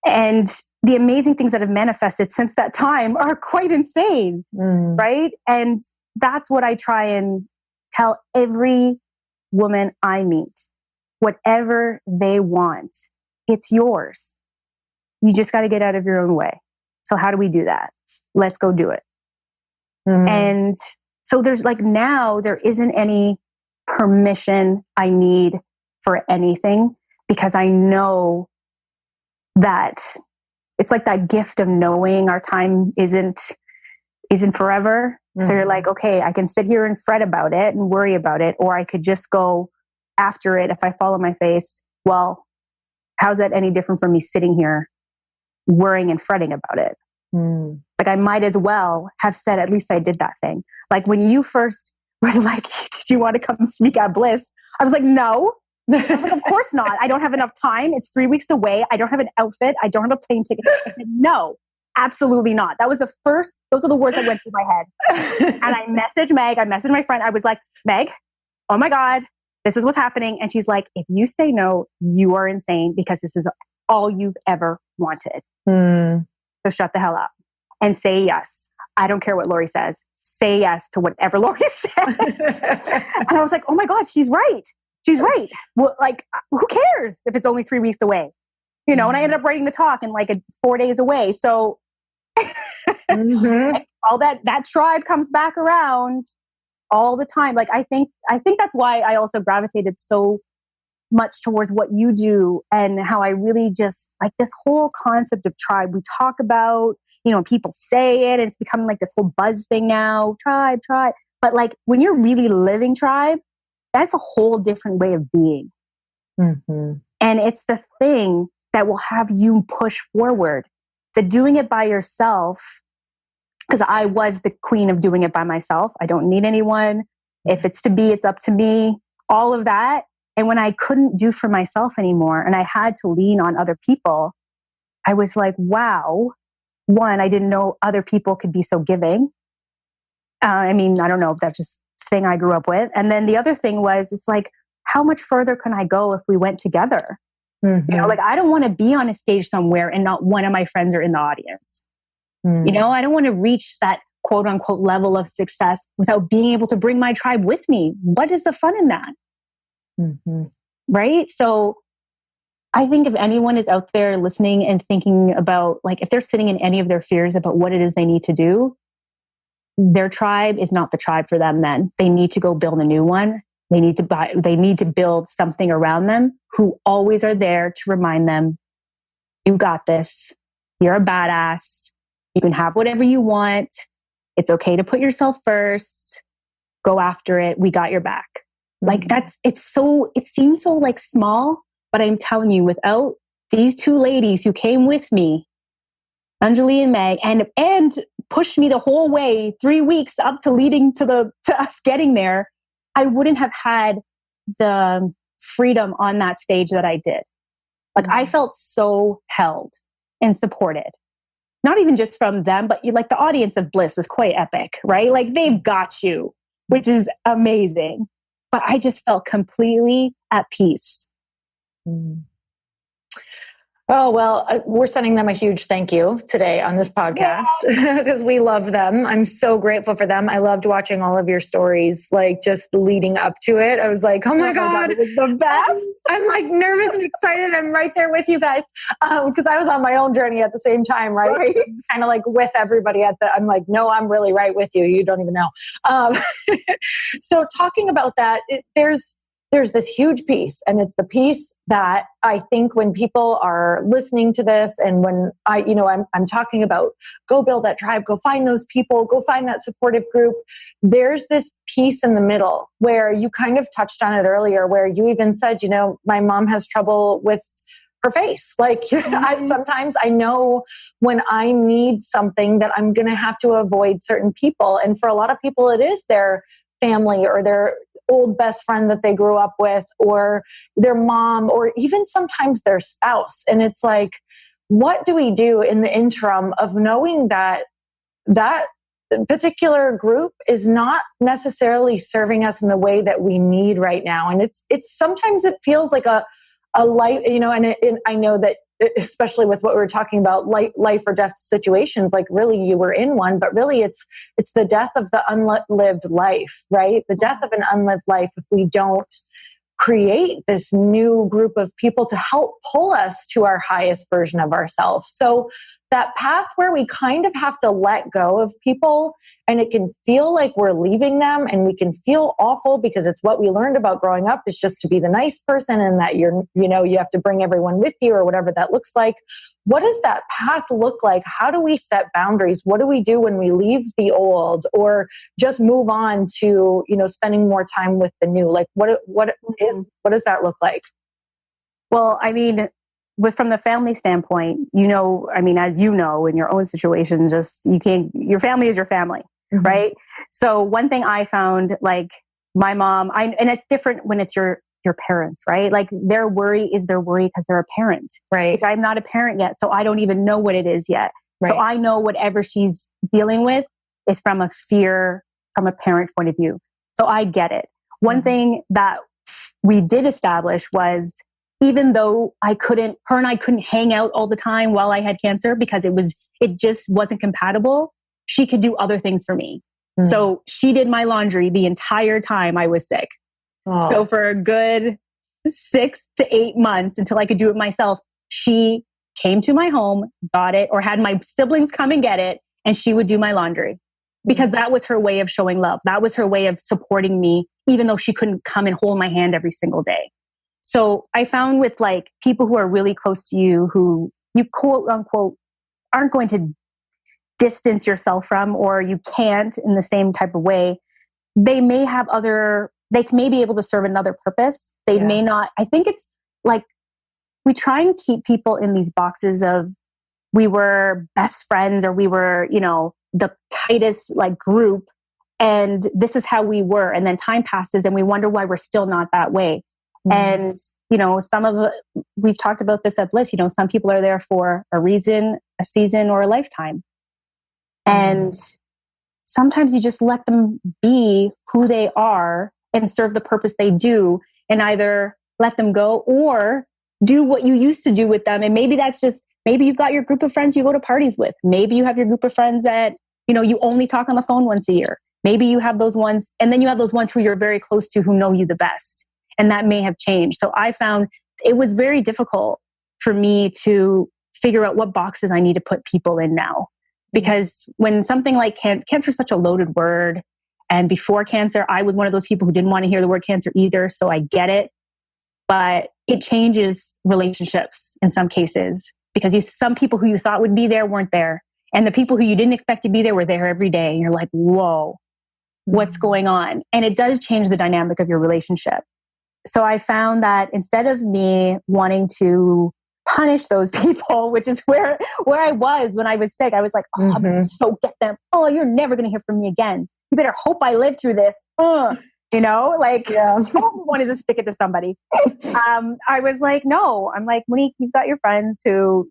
And the amazing things that have manifested since that time are quite insane, right? And that's what I try and tell every woman I meet. Whatever they want, it's yours. You just got to get out of your own way. So how do we do that? Let's go do it. And so there's like now there isn't any permission I need for anything because I know that it's like that gift of knowing our time isn't forever. So you're like, okay, I can sit here and fret about it and worry about it, or I could just go after it if I fall on my face. Well, how's that any different from me sitting here worrying and fretting about it? Like I might as well have said, at least I did that thing. Like when you first were like, did you want to come speak at Bliss? I was like, no. I was like, of course not. I don't have enough time. It's 3 weeks away. I don't have an outfit. I don't have a plane ticket. I said, no, absolutely not. That was those are the words that went through my head. And I messaged Meg. I messaged my friend. I was like, Meg, oh my God, this is what's happening. And she's like, if you say no, you are insane because this is all you've ever wanted. So shut the hell up and say yes. I don't care what Lori says. Say yes to whatever Lori says. And I was like, oh my God, she's right. She's right. Well, like, who cares if it's only 3 weeks away? You know, and I ended up writing the talk in like 4 days away. So all that tribe comes back around all the time. Like, I think that's why I also gravitated so much towards what you do and how I really just like this whole concept of tribe we talk about, you know, people say it and it's becoming like this whole buzz thing now, tribe. But like when you're really living tribe, that's a whole different way of being. And it's the thing that will have you push forward. The doing it by yourself, because I was the queen of doing it by myself. I don't need anyone. If it's to be, it's up to me. All of that. And when I couldn't do for myself anymore and I had to lean on other people, I was like, wow. One, I didn't know other people could be so giving. I mean, I don't know if that's just thing I grew up with. And then the other thing was, it's like, how much further can I go if we went together? You know, like I don't want to be on a stage somewhere and not one of my friends are in the audience. You know, I don't want to reach that quote unquote level of success without being able to bring my tribe with me. What is the fun in that? Right? So I think if anyone is out there listening and thinking about, like, if they're sitting in any of their fears about what it is they need to do, their tribe is not the tribe for them then. They need to go build a new one. They need to build something around them who always are there to remind them, you got this. You're a badass. You can have whatever you want. It's okay to put yourself first. Go after it. We got your back. Like it seems so like small, but I'm telling you, without these two ladies who came with me, Anjali and Meg, and pushed me the whole way 3 weeks up to leading to us getting there, I wouldn't have had the freedom on that stage that I did. Like I felt so held and supported. Not even just from them, but like the audience of Bliss is quite epic, right? Like they've got you, which is amazing. But I just felt completely at peace. Oh, well, we're sending them a huge thank you today on this podcast because we love them. I'm so grateful for them. I loved watching all of your stories, like just leading up to it. I was like, oh my God, it was the best. I'm like nervous and excited. I'm right there with you guys because I was on my own journey at the same time, right? Kind of like with everybody I'm like, no, I'm really right with you. You don't even know. So talking about that, there's there's this huge piece, and it's the piece that I think when people are listening to this, and when I'm talking about go build that tribe, go find those people, go find that supportive group. There's this piece in the middle where you kind of touched on it earlier, where you even said, my mom has trouble with her face. Like sometimes I know when I need something that I'm going to have to avoid certain people. And for a lot of people, it is their family or their old best friend that they grew up with, or their mom, or even sometimes their spouse. And it's like, what do we do in the interim of knowing that that particular group is not necessarily serving us in the way that we need right now? And it's sometimes it feels like a life, and I know that, especially with what we were talking about, life or death situations, like really you were in one, but really it's the death of the unlived life, right? The death of an unlived life if we don't create this new group of people to help pull us to our highest version of ourselves. So that path where we kind of have to let go of people, and it can feel like we're leaving them, and we can feel awful because it's what we learned about growing up is just to be the nice person, and that you have to bring everyone with you, or whatever that looks like. What does that path look like? How do we set boundaries? What do we do when we leave the old, or just move on to, spending more time with the new? Like what does that look like? Well, I mean, from the family standpoint, as you know, in your own situation, your family is your family, mm-hmm. right? So one thing I found, like my mom, and it's different when it's your parents, right? Like their worry is their worry because they're a parent, right? Which I'm not a parent yet, so I don't even know what it is yet. Right. So I know whatever she's dealing with is from a fear, from a parent's point of view. So I get it. One mm-hmm. thing that we did establish was, even though her and I couldn't hang out all the time while I had cancer because it just wasn't compatible, she could do other things for me. Mm. So she did my laundry the entire time I was sick. Oh. So for a good 6 to 8 months until I could do it myself, she came to my home, got it, or had my siblings come and get it, and she would do my laundry. Because that was her way of showing love. That was her way of supporting me, even though she couldn't come and hold my hand every single day. So I found with like people who are really close to you, who you quote unquote aren't going to distance yourself from, or you can't in the same type of way, they may be able to serve another purpose. They may not. I think it's like we try and keep people in these boxes of we were best friends, or we were, the tightest like group, and this is how we were. And then time passes and we wonder why we're still not that way. Mm-hmm. And, we've talked about this at Bliss, some people are there for a reason, a season, or a lifetime. Mm-hmm. And sometimes you just let them be who they are and serve the purpose they do, and either let them go or do what you used to do with them. And maybe maybe you've got your group of friends you go to parties with. Maybe you have your group of friends that, you only talk on the phone once a year. Maybe you have those ones, and then you have those ones who you're very close to, who know you the best. And that may have changed. So I found it was very difficult for me to figure out what boxes I need to put people in now. Because when something like cancer is such a loaded word. And before cancer, I was one of those people who didn't want to hear the word cancer either. So I get it. But it changes relationships in some cases, because some people who you thought would be there weren't there. And the people who you didn't expect to be there were there every day. And you're like, whoa, what's going on? And it does change the dynamic of your relationship. So I found that instead of me wanting to punish those people, which is where I was when I was sick, I was like, oh, I'm going to so get them. Oh, you're never going to hear from me again. You better hope I live through this. I wanted to stick it to somebody. I was like, no, I'm like, Monique, you've got your friends who,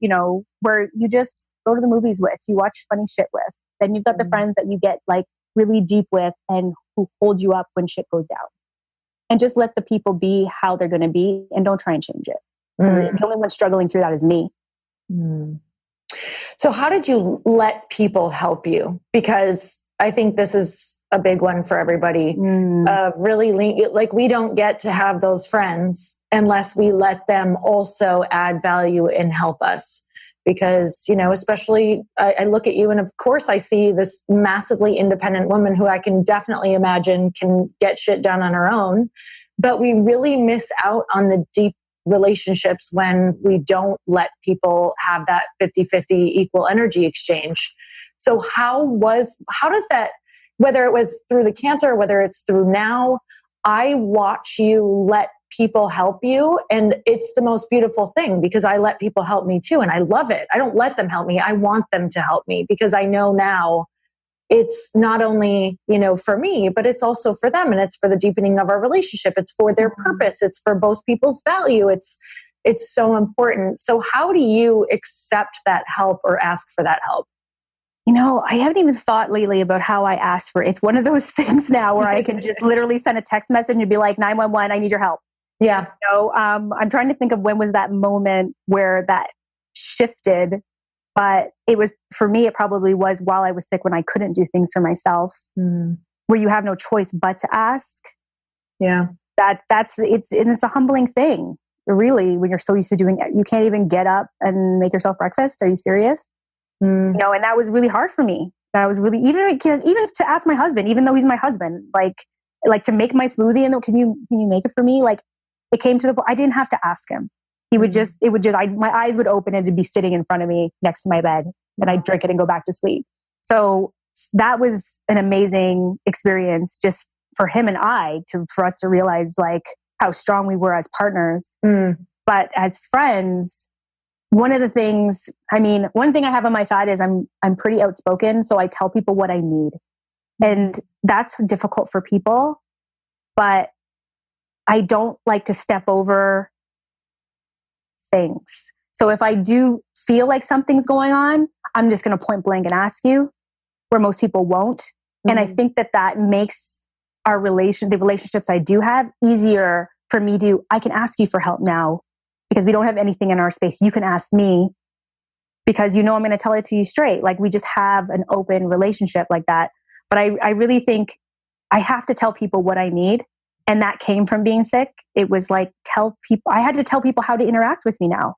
where you just go to the movies with, you watch funny shit with. Then you've got the friends that you get like really deep with and who hold you up when shit goes down. And just let the people be how they're going to be, and don't try and change it. The only one struggling through that is me. So how did you let people help you? Because I think this is a big one for everybody. We don't get to have those friends unless we let them also add value and help us. Because, especially I look at you, and of course I see this massively independent woman who I can definitely imagine can get shit done on her own. but we really miss out on the deep relationships when we don't let people have that 50-50 equal energy exchange. So how does that, whether it was through the cancer, whether it's through now, I watch you let people help you. And it's the most beautiful thing because I let people help me too. And I love it. I don't let them help me. I want them to help me because I know now it's not only, for me, but it's also for them. And it's for the deepening of our relationship. It's for their purpose. It's for both people's value. It's so important. So how do you accept that help or ask for that help? I haven't even thought lately about how I ask for it. It's one of those things now where I can just literally send a text message and be like, 911, I need your help. Yeah. I'm trying to think of when was that moment where that shifted. But it was, for me, it probably was while I was sick when I couldn't do things for myself, where you have no choice but to ask. Yeah. It's a humbling thing, really, when you're so used to doing it. You can't even get up and make yourself breakfast. Are you serious? And that was really hard for me. That was really, even to ask my husband, even though he's my husband, like to make my smoothie and can you make it for me? Like it came to the point, I didn't have to ask him. He would my eyes would open and it'd be sitting in front of me next to my bed and I'd drink it and go back to sleep. So that was an amazing experience just for him and for us to realize like how strong we were as partners. But as friends, one thing I have on my side is I'm pretty outspoken. So I tell people what I need. And that's difficult for people, but I don't like to step over things. So if I do feel like something's going on, I'm just going to point blank and ask you, where most people won't. And I think that makes the relationships I do have easier for me I can ask you for help now because we don't have anything in our space. You can ask me because I'm going to tell it to you straight. Like we just have an open relationship like that. But I really think I have to tell people what I need. And that came from being sick. It was like I had to tell people how to interact with me now.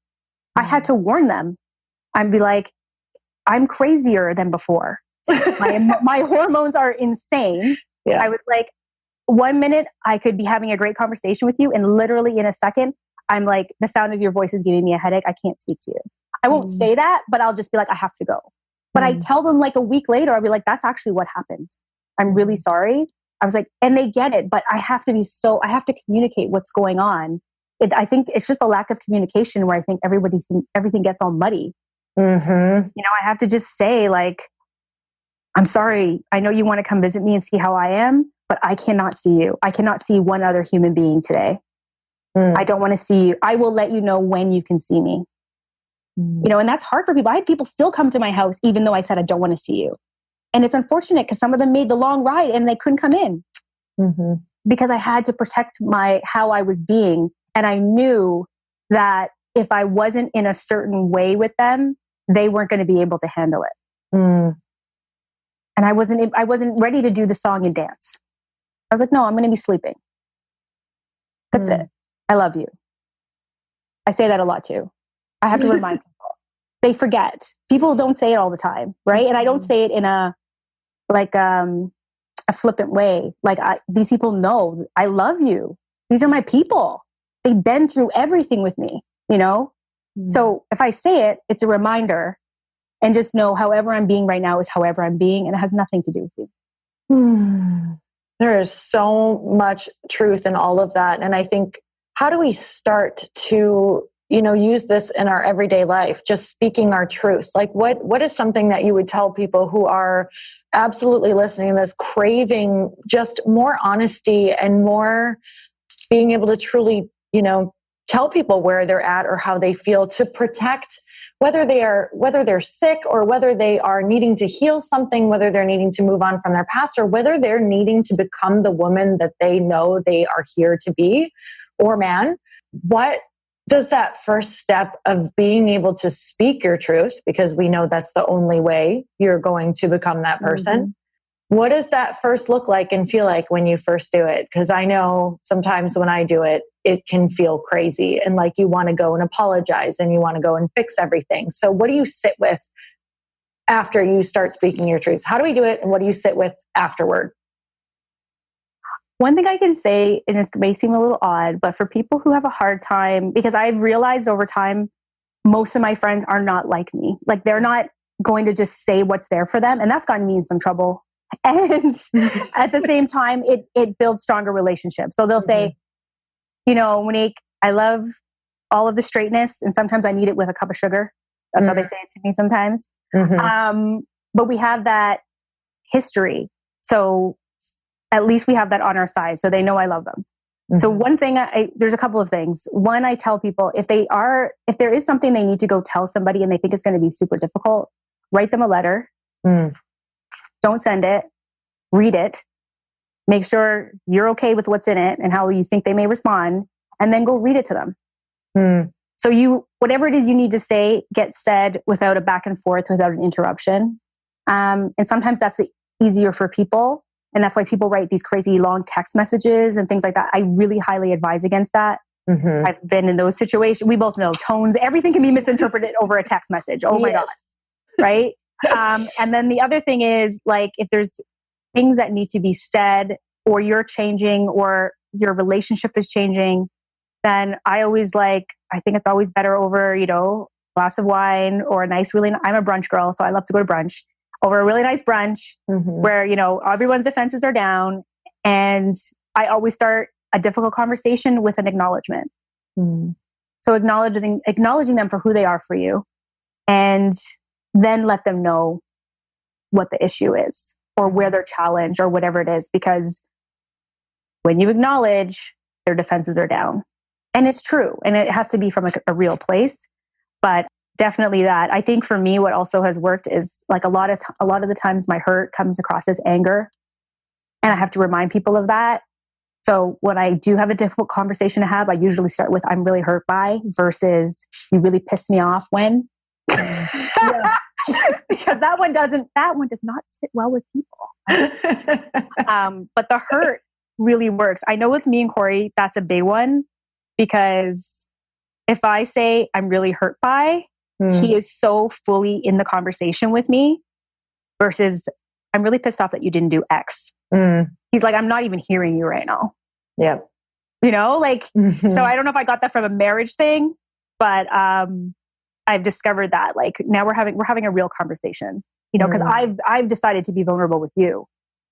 I had to warn them. I'd be like, I'm crazier than before. My hormones are insane. Yeah. I was like, 1 minute I could be having a great conversation with you. And literally in a second, I'm like, the sound of your voice is giving me a headache. I can't speak to you. I won't say that, but I'll just be like, I have to go. But I tell them like a week later, I'll be like, that's actually what happened. I'm really sorry. I was like, and they get it, but I have to communicate what's going on. I think it's just a lack of communication where I think everything gets all muddy. I have to just say like, I'm sorry. I know you want to come visit me and see how I am, but I cannot see you. I cannot see one other human being today. I don't want to see you. I will let you know when you can see me. And that's hard for people. I had people still come to my house, even though I said, I don't want to see you. And it's unfortunate because some of them made the long ride and they couldn't come in because I had to protect how I was being. And I knew that if I wasn't in a certain way with them, they weren't going to be able to handle it. And I wasn't ready to do the song and dance. I was like, no, I'm going to be sleeping. That's it. I love you. I say that a lot too. I have to remind people. They forget. People don't say it all the time, right? And I don't say it in a flippant way. Like these people know I love you. These are my people. They've been through everything with me, So if I say it, it's a reminder. And just know however I'm being right now is however I'm being, and it has nothing to do with you. There is so much truth in all of that. And I think, how do we start to, use this in our everyday life, just speaking our truth? Like what is something that you would tell people who are absolutely listening to this, craving just more honesty and more being able to truly, tell people where they're at or how they feel to protect whether they're sick or whether they are needing to heal something, whether they're needing to move on from their past or whether they're needing to become the woman that they know they are here to be or man. What does that first step of being able to speak your truth, because we know that's the only way you're going to become that person. What does that first look like and feel like when you first do it? Because I know sometimes when I do it, it can feel crazy and like you want to go and apologize and you want to go and fix everything. So what do you sit with after you start speaking your truth? How do we do it? And what do you sit with afterward? One thing I can say, and it may seem a little odd, but for people who have a hard time, because I've realized over time, most of my friends are not like me. Like they're not going to just say what's there for them. And that's gotten me in some trouble. And at the same time, it builds stronger relationships. So they'll say, you know, Monique, I love all of the straightness, and sometimes I need it with a cup of sugar. That's how they say it to me sometimes. But we have that history. So at least we have that on our side. So they know I love them. So one thing, there's a couple of things. One, I tell people if there is something they need to go tell somebody and they think it's going to be super difficult, write them a letter. Don't send it. Read it. Make sure you're okay with what's in it and how you think they may respond, and then go read it to them. So whatever it is you need to say gets said without a back and forth, without an interruption. And sometimes that's easier for people. And that's why people write these crazy long text messages and things like that. I really highly advise against that. I've been in those situations. We both know tones. Everything can be misinterpreted over a text message. Oh my God. Right? And then the other thing is, like, if there's things that need to be said, or you're changing, or your relationship is changing, then I think it's always better over, you know, a glass of wine or a nice, I'm a brunch girl, so I love to go to brunch. Over a really nice brunch where, you know, everyone's defenses are down. And I always start a difficult conversation with an acknowledgement. So acknowledging them for who they are for you, and then let them know what the issue is or where they're challenged or whatever it is. Because when you acknowledge, their defenses are down. And it's true. And it has to be from a real place. But definitely that. I think for me, what also has worked is, like, a lot of the times my hurt comes across as anger, and I have to remind people of that. So when I do have a difficult conversation to have, I usually start with "I'm really hurt by" versus "you really pissed me off when." Because that one does not sit well with people. But the hurt really works. I know with me and Corey, that's a big one, because if I say "I'm really hurt by," he is so fully in the conversation with me, versus "I'm really pissed off that you didn't do X." He's like, "I'm not even hearing you right now." Yeah. You know, like, so I don't know if I got that from a marriage thing, but I've discovered that, like, now we're having a real conversation, you know, because I've decided to be vulnerable with you.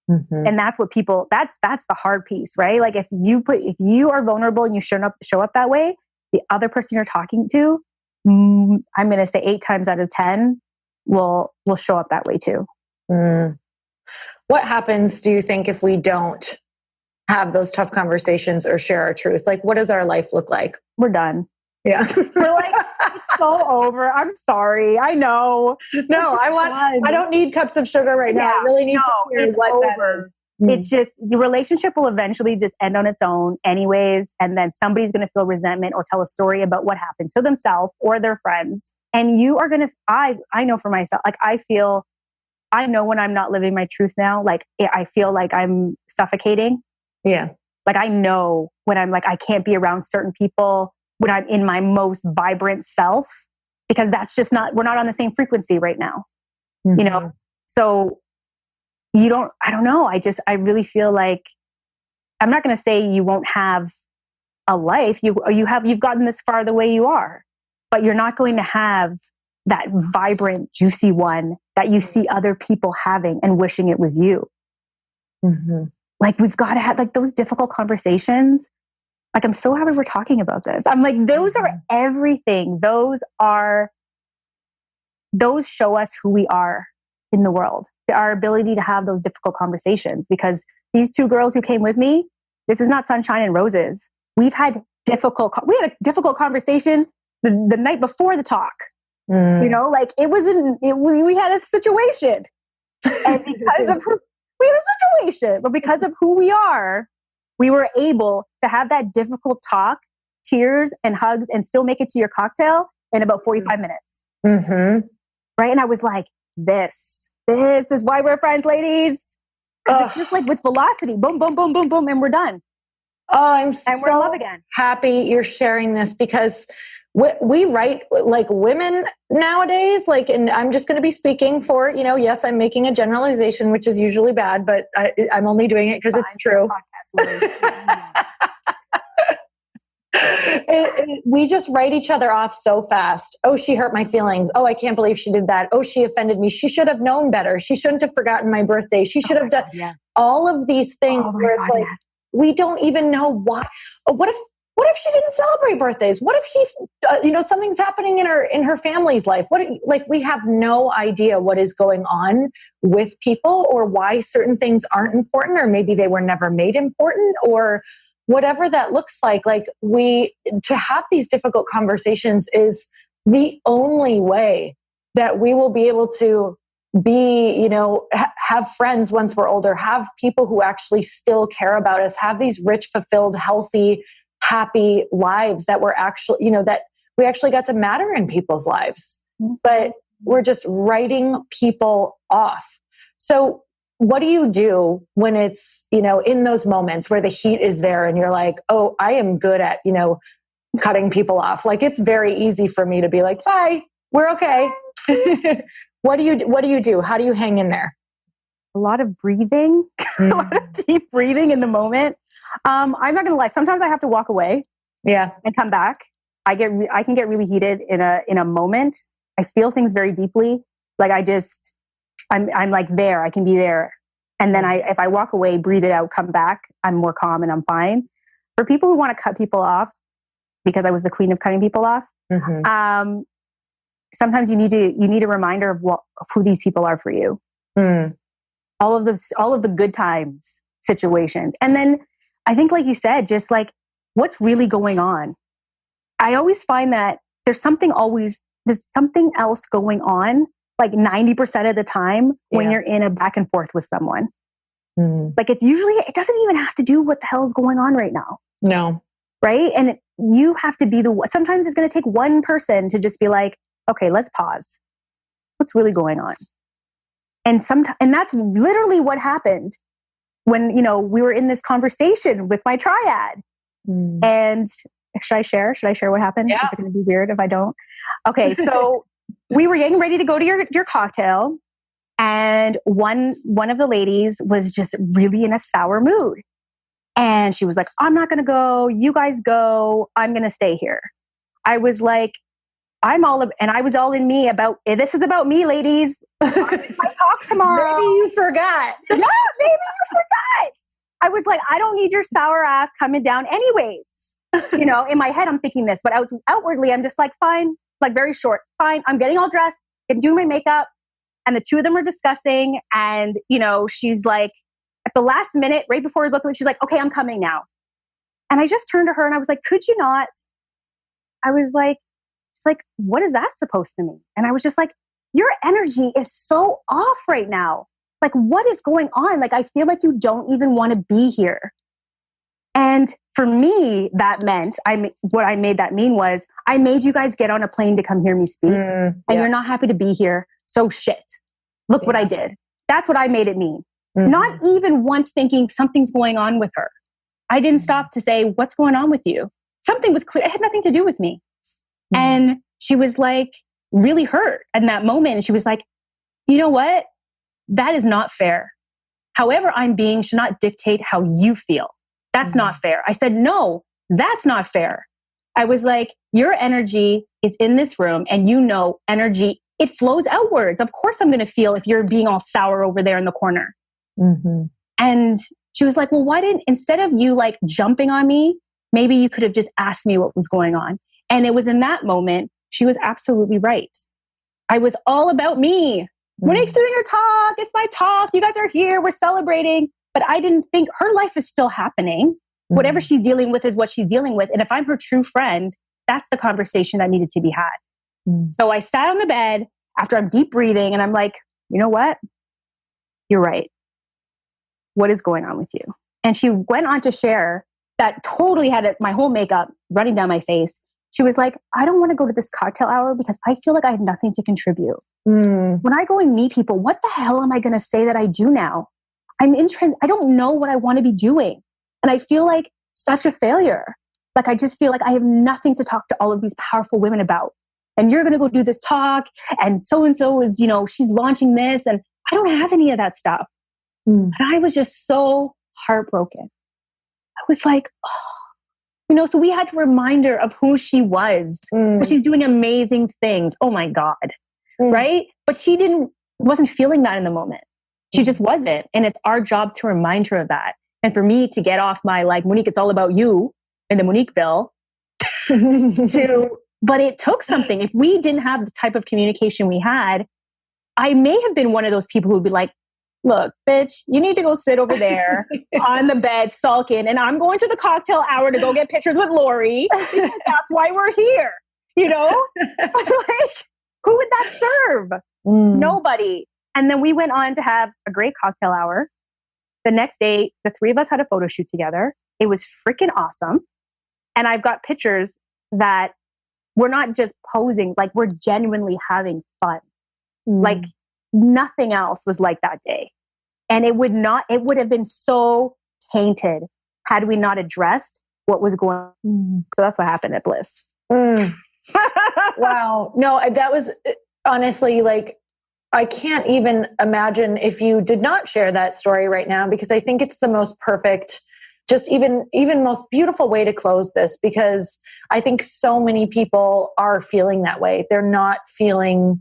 And that's what that's the hard piece, right? Like, if you are vulnerable and you show up that way, the other person you're talking to, I'm going to say 8 times out of 10 will show up that way too. What happens, do you think, if we don't have those tough conversations or share our truth? Like, what does our life look like? We're done. Yeah. We're like, it's so over. I'm sorry. I know. No, I don't need cups of sugar right now. I really need to hear what over. That is. It's just, the relationship will eventually just end on its own anyways. And then somebody's going to feel resentment or tell a story about what happened to themselves or their friends. And you are going to, I know for myself, like, I know when I'm not living my truth now, like, I feel like I'm suffocating. Yeah. Like, I know when I'm like, I can't be around certain people when I'm in my most vibrant self, because that's just we're not on the same frequency right now, you know? So I don't know. I really feel like, I'm not going to say you won't have a life. You've gotten this far the way you are, but you're not going to have that vibrant, juicy one that you see other people having and wishing it was you. Like, we've got to have, like, those difficult conversations. Like, I'm so happy we're talking about this. I'm like, those are everything. Those show us who we are in the world. Our ability to have those difficult conversations, because these 2 girls who came with me, this is not sunshine and roses. We had a difficult conversation the night before the talk. You know, like, we had a situation, and because of who we are, we were able to have that difficult talk, tears and hugs, and still make it to your cocktail in about 45 minutes. Right? And I was like, this is why we're friends, ladies. It's just like with velocity, boom, boom, boom, boom, boom, and we're done. Oh, I'm and we're in love again. Happy you're sharing this, because we write like women nowadays, like, and I'm just going to be speaking for, yes, I'm making a generalization, which is usually bad, but I'm only doing it because it's true. We just write each other off so fast. Oh, she hurt my feelings. Oh, I can't believe she did that. Oh, she offended me. She should have known better. She shouldn't have forgotten my birthday. She should have done all of these things where it's like, we don't even know why. What if she didn't celebrate birthdays? What if she, something's happening in her family's life? We have no idea what is going on with people or why certain things aren't important, or maybe they were never made important, or whatever that looks like. Like, to have these difficult conversations is the only way that we will be able to be, have friends once we're older, have people who actually still care about us, have these rich, fulfilled, healthy, happy lives that we're actually, that we actually got to matter in people's lives. But we're just writing people off. So what do you do when it's, in those moments where the heat is there and you're like, oh, I am good at, cutting people off. Like, it's very easy for me to be like, bye, we're okay. What do you do? How do you hang in there? A lot of breathing, a lot of deep breathing in the moment. I'm not going to lie. Sometimes I have to walk away, and come back. I can get really heated in a moment. I feel things very deeply. Like, I'm like there. I can be there, and then if I walk away, breathe it out, come back, I'm more calm and I'm fine. For people who want to cut people off, because I was the queen of cutting people off, sometimes you need a reminder of who these people are for you. All of the good times, situations, and then I think, like you said, just like, what's really going on. I always find that there's something else going on, like 90% of the time when you're in a back and forth with someone. Like, it doesn't even have to do what the hell is going on right now. No. Right? And you have to be sometimes it's going to take one person to just be like, okay, let's pause. What's really going on? And that's literally what happened when, we were in this conversation with my triad. And should I share what happened? Yeah. Is it going to be weird if I don't? Okay. So we were getting ready to go to your cocktail, and one of the ladies was just really in a sour mood. And she was like, I'm not going to go. You guys go. I'm going to stay here. I was like, and I was all in me about, this is about me, ladies. I talk tomorrow. Maybe you forgot. Yeah, maybe you forgot. I was like, I don't need your sour ass coming down anyways. In my head, I'm thinking this, but outwardly, I'm just like, fine, like very short, fine. I'm getting all dressed and doing my makeup. And the two of them are discussing. And, she's like, at the last minute, right before we both leave, she's like, okay, I'm coming now. And I just turned to her and I was like, could you not? I was like, she's like, what is that supposed to mean? And I was just like, your energy is so off right now. Like, what is going on? Like, I feel like you don't even want to be here. And for me, that meant, what I made that mean was, I made you guys get on a plane to come hear me speak. And you're not happy to be here. So shit. Look what I did. That's what I made it mean. Not even once thinking something's going on with her. I didn't stop to say, what's going on with you? Something was clear. It had nothing to do with me. And she was like really hurt in that moment. And she was like, you know what? That is not fair. However I'm being should not dictate how you feel. That's not fair. I said, no, that's not fair. I was like, your energy is in this room, and energy, it flows outwards. Of course I'm going to feel if you're being all sour over there in the corner. And she was like, well, instead of you like jumping on me, maybe you could have just asked me what was going on. And it was in that moment, she was absolutely right. I was all about me. Monique's doing her talk. It's my talk. You guys are here. We're celebrating. But I didn't think her life is still happening. Whatever she's dealing with is what she's dealing with. And if I'm her true friend, that's the conversation that needed to be had. So I sat on the bed after I'm deep breathing and I'm like, you know what? You're right. What is going on with you? And she went on to share that totally had my whole makeup running down my face. She was like, I don't want to go to this cocktail hour because I feel like I have nothing to contribute. When I go and meet people, what the hell am I going to say that I do now? I don't know what I want to be doing. And I feel like such a failure. Like, I just feel like I have nothing to talk to all of these powerful women about. And you're going to go do this talk. And so is, she's launching this. And I don't have any of that stuff. And I was just so heartbroken. I was like, so we had to remind her of who she was. But she's doing amazing things. Oh my God. Right? But she wasn't feeling that in the moment. She just wasn't. And it's our job to remind her of that. And for me to get off my, like, Monique, it's all about you and the Monique bill but it took something. If we didn't have the type of communication we had, I may have been one of those people who'd be like, look, bitch, you need to go sit over there on the bed, sulking. And I'm going to the cocktail hour to go get pictures with Lori. Because that's why we're here. Like, who would that serve? Nobody. And then we went on to have a great cocktail hour. The next day, the three of us had a photo shoot together. It was freaking awesome. And I've got pictures that we're not just posing, like we're genuinely having fun. Like nothing else was like that day. And it would have been so tainted had we not addressed what was going on. So that's what happened at Bliss. Wow. No, that was honestly, like, I can't even imagine if you did not share that story right now, because I think it's the most perfect, just even most beautiful way to close this, because I think so many people are feeling that way. They're not feeling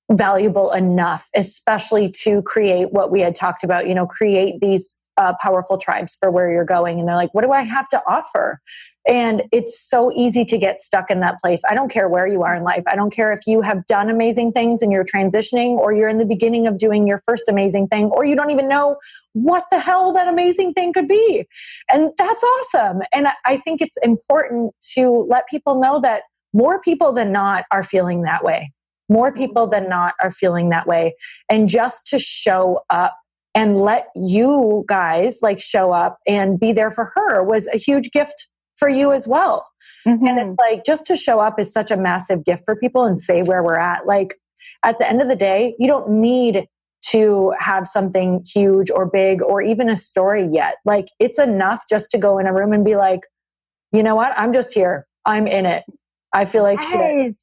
valuable enough, especially to create what we had talked about, create these powerful tribes for where you're going. And they're like, what do I have to offer? And it's so easy to get stuck in that place. I don't care where you are in life. I don't care if you have done amazing things and you're transitioning, or you're in the beginning of doing your first amazing thing, or you don't even know what the hell that amazing thing could be. And that's awesome. And I think it's important to let people know that more people than not are feeling that way. More people than not are feeling that way. And just to show up and let you guys like show up and be there for her was a huge gift for you as well. And it's like, just to show up is such a massive gift for people and say where we're at. Like, at the end of the day, you don't need to have something huge or big or even a story yet. Like, it's enough just to go in a room and be like, you know what? I'm just here. I'm in it. I feel like shit.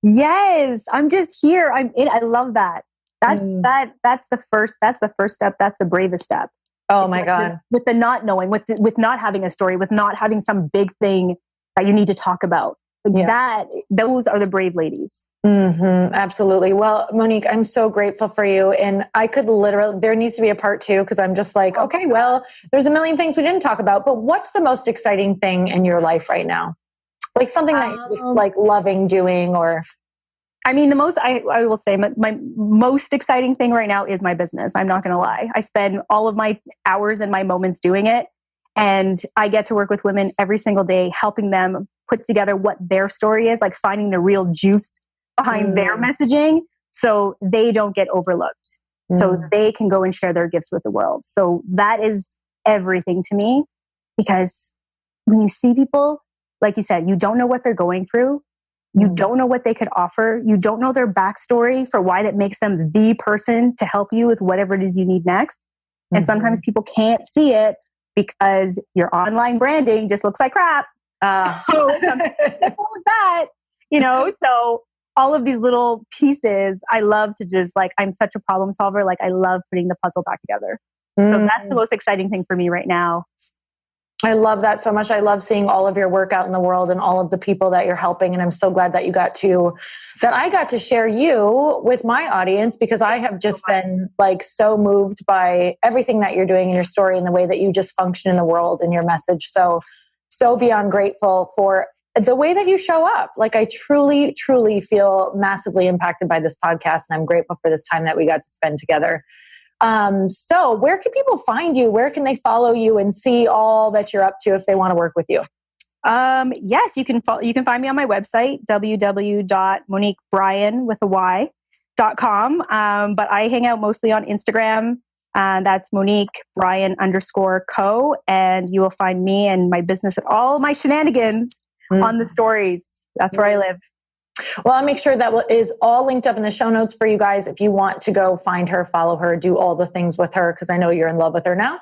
Yes, I'm just here. I'm in. I love that. That's the first step. That's the bravest step. Oh it's my God. With the not knowing, with not having a story, with not having some big thing that you need to talk about. Those are the brave ladies. Absolutely. Well, Monique, I'm so grateful for you. And I could there needs to be a part 2, because I'm just like, okay, well, there's a million things we didn't talk about, but what's the most exciting thing in your life right now? Like something that you're just like loving doing, or... I mean, I will say my most exciting thing right now is my business. I'm not going to lie. I spend all of my hours and my moments doing it. And I get to work with women every single day, helping them put together what their story is, like finding the real juice behind their messaging so they don't get overlooked. So they can go and share their gifts with the world. So that is everything to me, because when you see people, like you said, you don't know what they're going through. You don't know what they could offer. You don't know their backstory for why that makes them the person to help you with whatever it is you need next. And sometimes people can't see it because your online branding just looks like crap. So something with that, so all of these little pieces, I love to just I'm such a problem solver. Like, I love putting the puzzle back together. So that's the most exciting thing for me right now. I love that so much. I love seeing all of your work out in the world and all of the people that you're helping. And I'm so glad that I got to share you with my audience, because I have just been so moved by everything that you're doing in your story and the way that you just function in the world and your message. So beyond grateful for the way that you show up. Like, I truly, truly feel massively impacted by this podcast. And I'm grateful for this time that we got to spend together. So where can people find you? Where can they follow you and see all that you're up to if they want to work with you? Yes, you can find me on my website, www.moniquebryan.com. But I hang out mostly on Instagram. That's Monique Bryan _co. And you will find me and my business and all my shenanigans on the stories. That's where I live. Well, I'll make sure that is all linked up in the show notes for you guys if you want to go find her, follow her, do all the things with her, because I know you're in love with her now.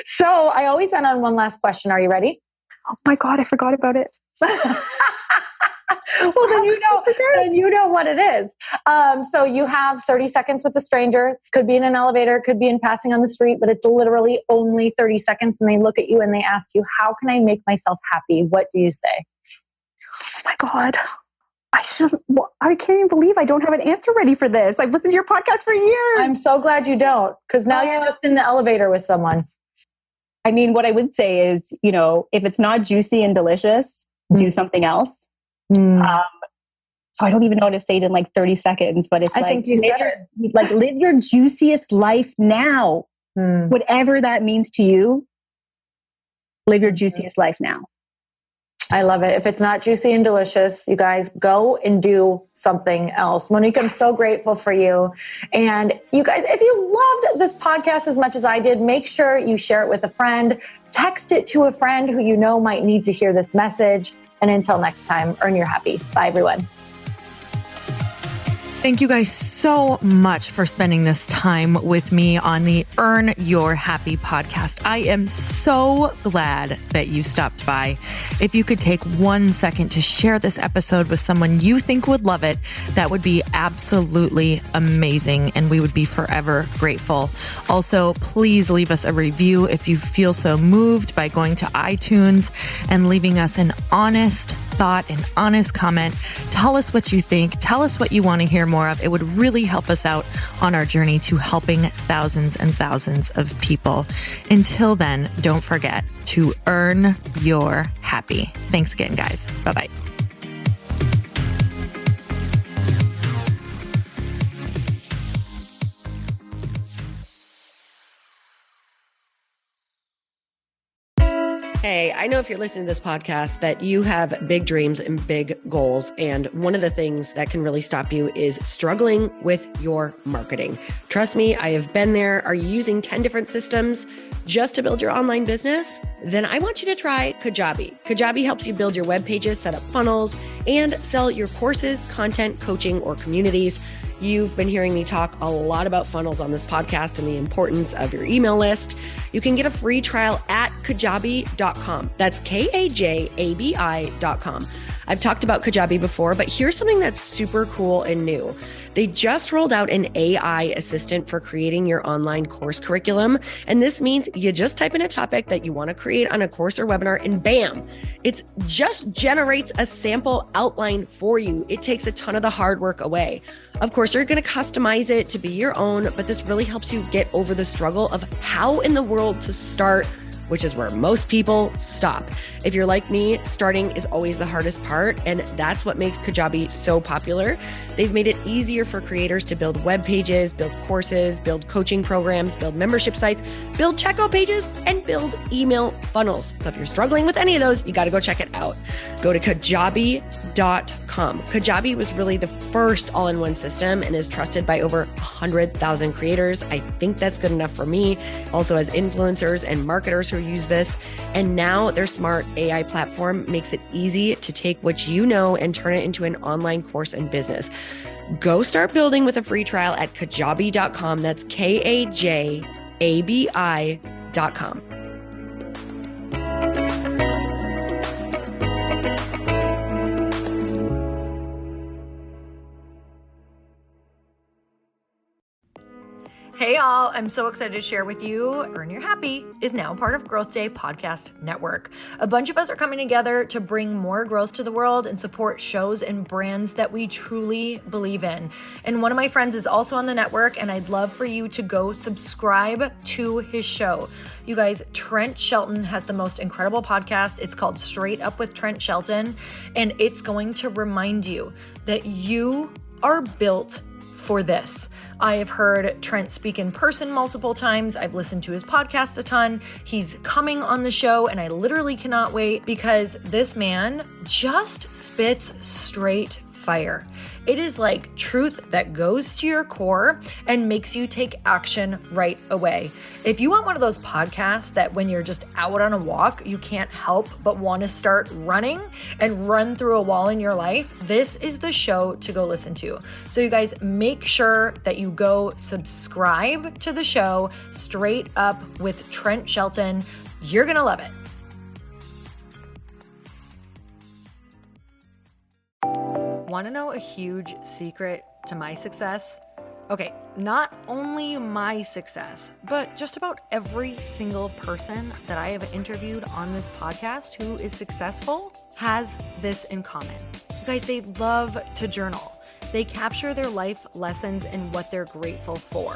So I always end on one last question. Are you ready? Oh my God, I forgot about it. Well, then you know what it is. So you have 30 seconds with a stranger. It could be in an elevator, it could be in passing on the street, but it's literally only 30 seconds. And they look at you and they ask you, how can I make myself happy? What do you say? Oh my God. I can't even believe I don't have an answer ready for this. I've listened to your podcast for years. I'm so glad you don't, because now you're just in the elevator with someone. I mean, what I would say is, if it's not juicy and delicious, do something else. So I don't even know how to say it in like 30 seconds, but it's I think you said it. Like live your juiciest life now. Whatever that means to you, live your juiciest life now. I love it. If it's not juicy and delicious, you guys go and do something else. Monique, I'm so grateful for you. And you guys, if you loved this podcast as much as I did, make sure you share it with a friend, text it to a friend who you know might need to hear this message. And until next time, earn your happy. Bye, everyone. Thank you guys so much for spending this time with me on the Earn Your Happy podcast. I am so glad that you stopped by. If you could take 1 second to share this episode with someone you think would love it, that would be absolutely amazing, and we would be forever grateful. Also, please leave us a review if you feel so moved by going to iTunes and leaving us an honest thought, an honest comment. Tell us what you think. Tell us what you want to hear more of. It would really help us out on our journey to helping thousands and thousands of people. Until then, don't forget to earn your happy. Thanks again, guys. Bye-bye. Hey, I know if you're listening to this podcast that you have big dreams and big goals. And one of the things that can really stop you is struggling with your marketing. Trust me, I have been there. Are you using 10 different systems just to build your online business? Then I want you to try Kajabi. Kajabi helps you build your web pages, set up funnels, and sell your courses, content, coaching, or communities. You've been hearing me talk a lot about funnels on this podcast and the importance of your email list. You can get a free trial at kajabi.com. That's Kajabi.com. I've talked about Kajabi before, but here's something that's super cool and new. They just rolled out an AI assistant for creating your online course curriculum. And this means you just type in a topic that you want to create on a course or webinar, and bam, it just generates a sample outline for you. It takes a ton of the hard work away. Of course, you're going to customize it to be your own, but this really helps you get over the struggle of how in the world to start, which is where most people stop. If you're like me, starting is always the hardest part, and that's what makes Kajabi so popular. They've made it easier for creators to build web pages, build courses, build coaching programs, build membership sites, build checkout pages, and build email funnels. So if you're struggling with any of those, you got to go check it out. Go to Kajabi.com. Kajabi was really the first all-in-one system and is trusted by over 100,000 creators. I think that's good enough for me. Also has influencers and marketers who use this. And now their smart AI platform makes it easy to take what you know and turn it into an online course and business. Go start building with a free trial at Kajabi.com. That's Kajabi.com. Hey all, I'm so excited to share with you, Earn Your Happy is now part of Growth Day Podcast Network. A bunch of us are coming together to bring more growth to the world and support shows and brands that we truly believe in. And one of my friends is also on the network, and I'd love for you to go subscribe to his show. You guys, Trent Shelton has the most incredible podcast. It's called Straight Up with Trent Shelton, and it's going to remind you that you are built for this. I have heard Trent speak in person multiple times. I've listened to his podcast a ton. He's coming on the show, and I literally cannot wait because this man just spits straight fire. It is like truth that goes to your core and makes you take action right away. If you want one of those podcasts that when you're just out on a walk, you can't help but want to start running and run through a wall in your life, this is the show to go listen to. So you guys make sure that you go subscribe to the show, Straight Up with Trent Shelton. You're going to love it. Want to know a huge secret to my success? Okay, not only my success, but just about every single person that I have interviewed on this podcast who is successful has this in common. You guys, they love to journal. They capture their life lessons and what they're grateful for.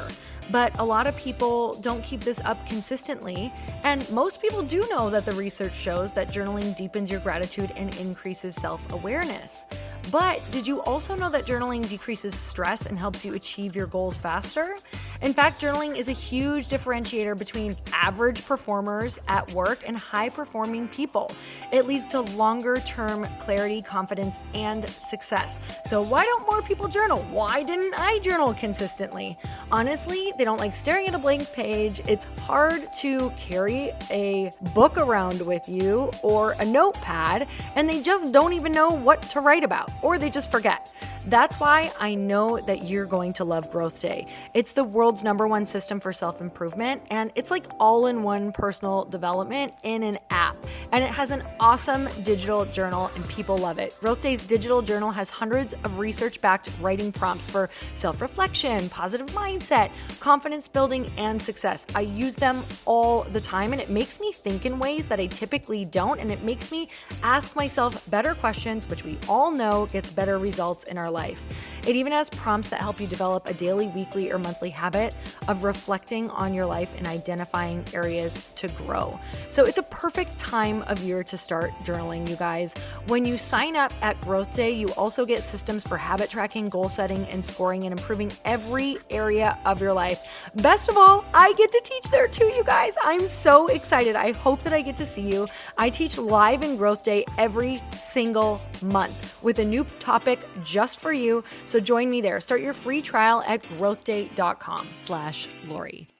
But a lot of people don't keep this up consistently. And most people do know that the research shows that journaling deepens your gratitude and increases self-awareness. But did you also know that journaling decreases stress and helps you achieve your goals faster? In fact, journaling is a huge differentiator between average performers at work and high-performing people. It leads to longer-term clarity, confidence, and success. So why don't more people journal? Why didn't I journal consistently? Honestly, they don't like staring at a blank page. It's hard to carry a book around with you or a notepad, and they just don't even know what to write about, or they just forget. That's why I know that you're going to love Growth Day. It's the world's #1 system for self-improvement, and it's like all-in-one personal development in an app. And it has an awesome digital journal, and people love it. Growth Day's digital journal has hundreds of research-backed writing prompts for self-reflection, positive mindset, confidence building, and success. I use them all the time, and it makes me think in ways that I typically don't, and it makes me ask myself better questions, which we all know gets better results in our life. It even has prompts that help you develop a daily, weekly, or monthly habit of reflecting on your life and identifying areas to grow. So it's a perfect time of year to start journaling, you guys. When you sign up at Growth Day, you also get systems for habit tracking, goal setting, and scoring, and improving every area of your life. Best of all, I get to teach there too, you guys. I'm so excited. I hope that I get to see you. I teach live in Growth Day every single month with a new topic just for you. So join me there. Start your free trial at growthday.com/Lori.